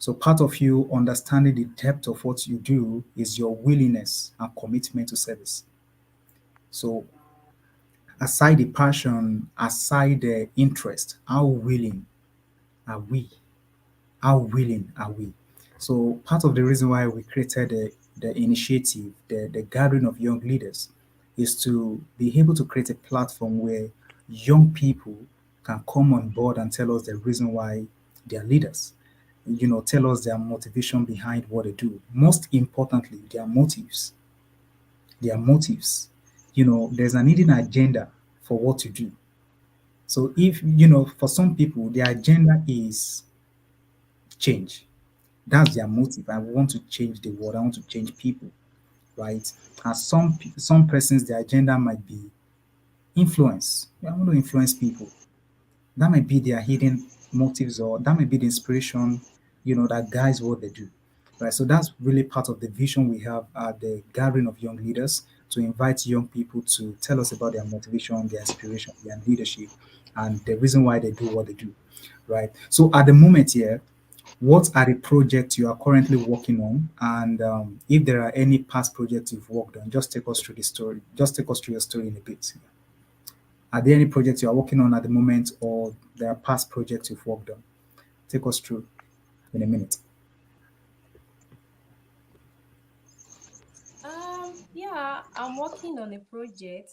So part of you understanding the depth of what you do is your willingness and commitment to service. So aside the passion, aside the interest, are we? How willing are we? So part of the reason why we created the initiative, the gathering of young leaders, is to be able to create a platform where young people can come on board and tell us the reason why they are leaders. Tell us their motivation behind what they do. Most importantly, their motives. Their motives. There's an hidden agenda for what to do. So if, for some people, their agenda is change. That's their motive. I want to change the world. I want to change people, right? And some persons, their agenda might be influence. I want to influence people. That might be their hidden motives, or that might be the inspiration, that guides what they do, right? So that's really part of the vision we have at the gathering of young leaders, to invite young people to tell us about their motivation, their inspiration, their leadership, and the reason why they do what they do, right? So at the moment here, what are the projects you are currently working on? And if there are any past projects you've worked on, just take us through the story. Just take us through your story in a bit. Are there any projects you are working on at the moment, or there are past projects you've worked on? Take us through in a minute. Yeah, I'm working on a project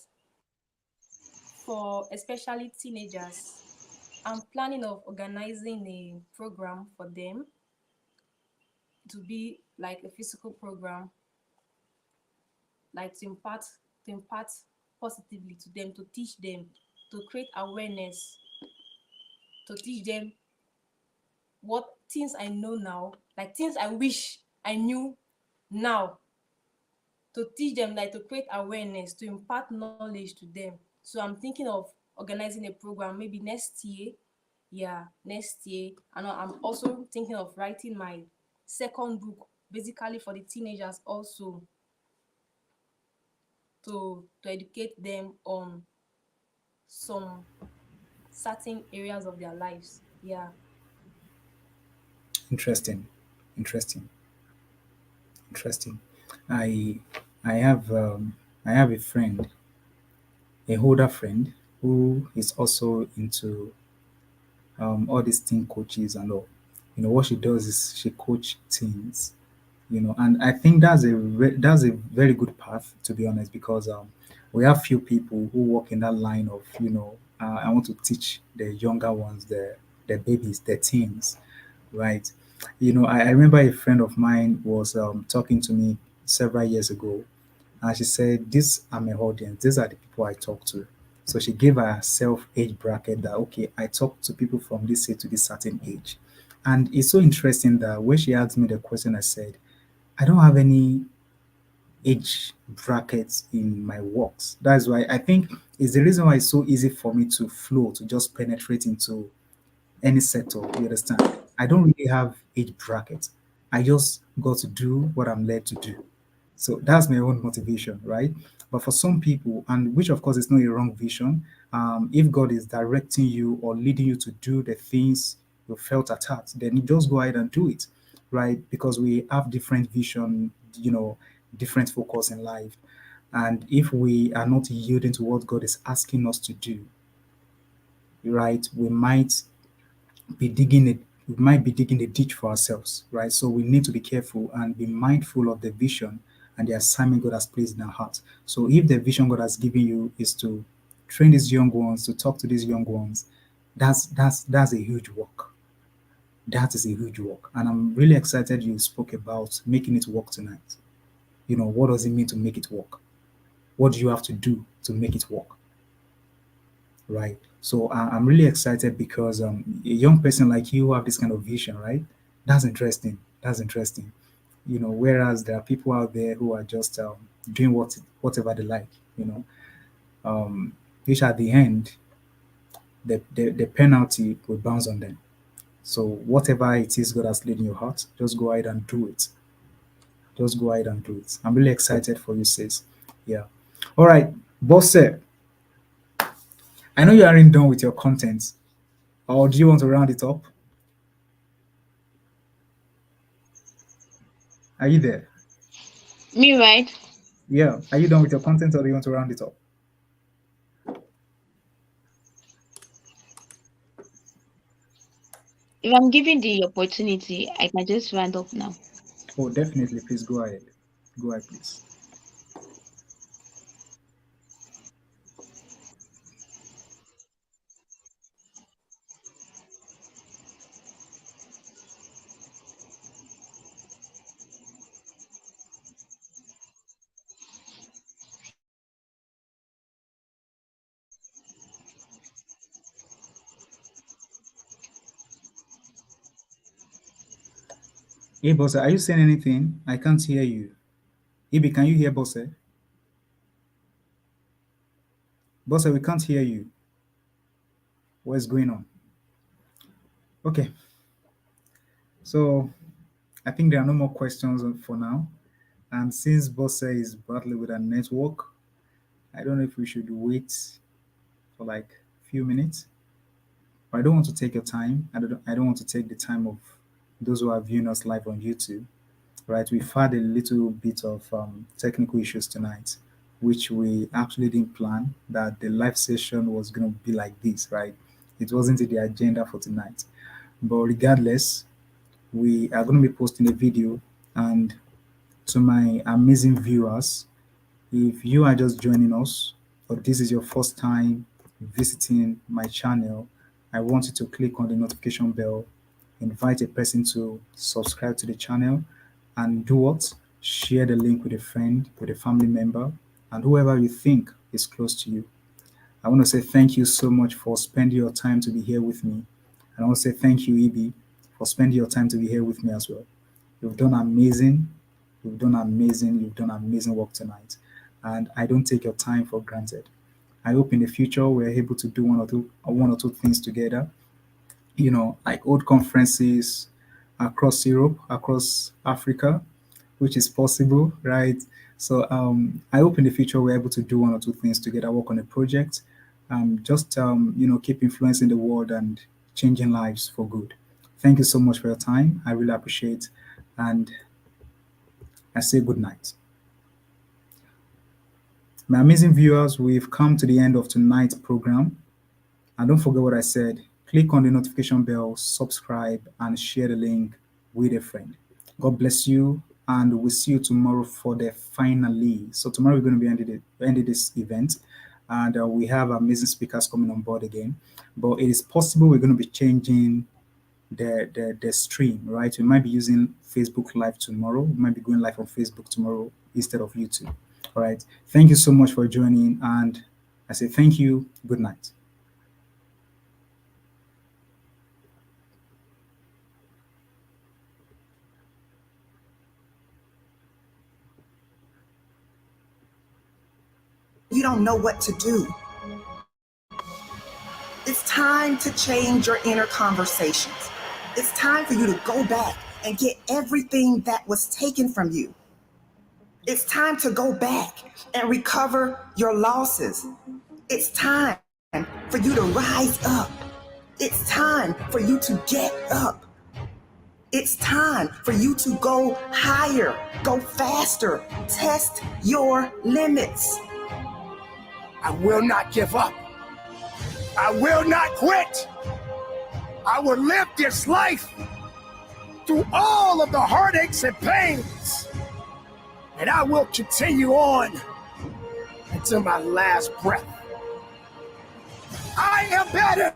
for especially teenagers. I'm planning of organizing a program for them to be like a physical program, like to impart positively to them, to teach them, to create awareness, to teach them what things I know now, like things I wish I knew now, to teach them, like to create awareness, to impart knowledge to them. So I'm thinking of organizing a program maybe next year. Yeah, next year. And I'm also thinking of writing my second book, basically for the teenagers also, to educate them on some certain areas of their lives. Yeah. Interesting, interesting, interesting. I I have I have a friend, a older friend, who is also into all these teen coaches and all. What she does is she coach teens. And I think that's a very good path, to be honest, because we have few people who work in that line of, I want to teach the younger ones, the babies, the teens, right? I remember a friend of mine was talking to me several years ago, and she said, "These are my audience. These are the people I talk to." So she gave herself age bracket that, okay, I talk to people from this age to this certain age. And it's so interesting that when she asked me the question, I said, I don't have any age brackets in my works. That's why I think it's the reason why it's so easy for me to flow, to just penetrate into any sector. You understand? I don't really have age brackets. I just got to do what I'm led to do. So that's my own motivation, right? But for some people, and which of course is not a wrong vision, if God is directing you or leading you to do the things you felt attacked, then you just go ahead and do it, right? Because we have different vision, different focus in life. And if we are not yielding to what God is asking us to do, right, we might be digging a ditch for ourselves, right? So we need to be careful and be mindful of the vision and the assignment God has placed in our hearts. So if the vision God has given you is to train these young ones, to talk to these young ones, that's a huge work. That is a huge work. And I'm really excited you spoke about making it work tonight. What does it mean to make it work? What do you have to do to make it work? Right. So I'm really excited because a young person like you have this kind of vision, right? That's interesting. That's interesting. Whereas there are people out there who are just doing whatever they like, which at the end, the penalty will bounce on them. So whatever it is God has laid in your heart, just go ahead and do it. Just go ahead and do it. I'm really excited for you, sis. Yeah. All right, Bosse, I know you aren't done with your content. Or do you want to round it up? Are you there? Me, right? Yeah. Are you done with your content or do you want to round it up? If I'm given the opportunity, I can just round up now. Oh, definitely. Please go ahead. Go ahead, please. Hey, Bosse, are you saying anything? I can't hear you. Ibi, can you hear Bosse? Bosse, we can't hear you. What's going on? Okay. So I think there are no more questions for now. And since Bosse is battling with a network, I don't know if we should wait for like a few minutes. But I don't want to take your time. I don't want to take the time of those who are viewing us live on YouTube. Right, we've had a little bit of technical issues tonight, which we actually didn't plan that the live session was going to be like this, right? It wasn't in the agenda for tonight. But regardless, we are going to be posting a video. And to my amazing viewers, if you are just joining us or this is your first time visiting my channel, I want you to click on the notification bell, invite a person to subscribe to the channel, and do what? Share the link with a friend, with a family member, and whoever you think is close to you. I want to say thank you so much for spending your time to be here with me. And I want to say thank you, Ibi, for spending your time to be here with me as well. You've done amazing. You've done amazing. You've done amazing work tonight. And I don't take your time for granted. I hope in the future we're able to do one or two things together. Like old conferences across Europe, across Africa, which is possible, right? So I hope in the future we're able to do one or two things together, work on a project, just keep influencing the world and changing lives for good. Thank you so much for your time. I really appreciate, and I say good night. My amazing viewers, we've come to the end of tonight's program. And don't forget what I said. Click on the notification bell, subscribe, and share the link with a friend. God bless you, and we'll see you tomorrow for the finale. So tomorrow we're going to be ending this event, and we have amazing speakers coming on board again. But it is possible we're going to be changing the stream, right? We might be using Facebook Live tomorrow. We might be going live on Facebook tomorrow instead of YouTube. All right. Thank you so much for joining, and I say thank you. Good night. You don't know what to do. It's time to change your inner conversations. It's time for you to go back and get everything that was taken from you. It's time to go back and recover your losses. It's time for you to rise up It's time for you to get up. It's time for you to go higher, go faster, test your limits. I will not give up. I will not quit. I will live this life through all of the heartaches and pains. And I will continue on until my last breath. I am better.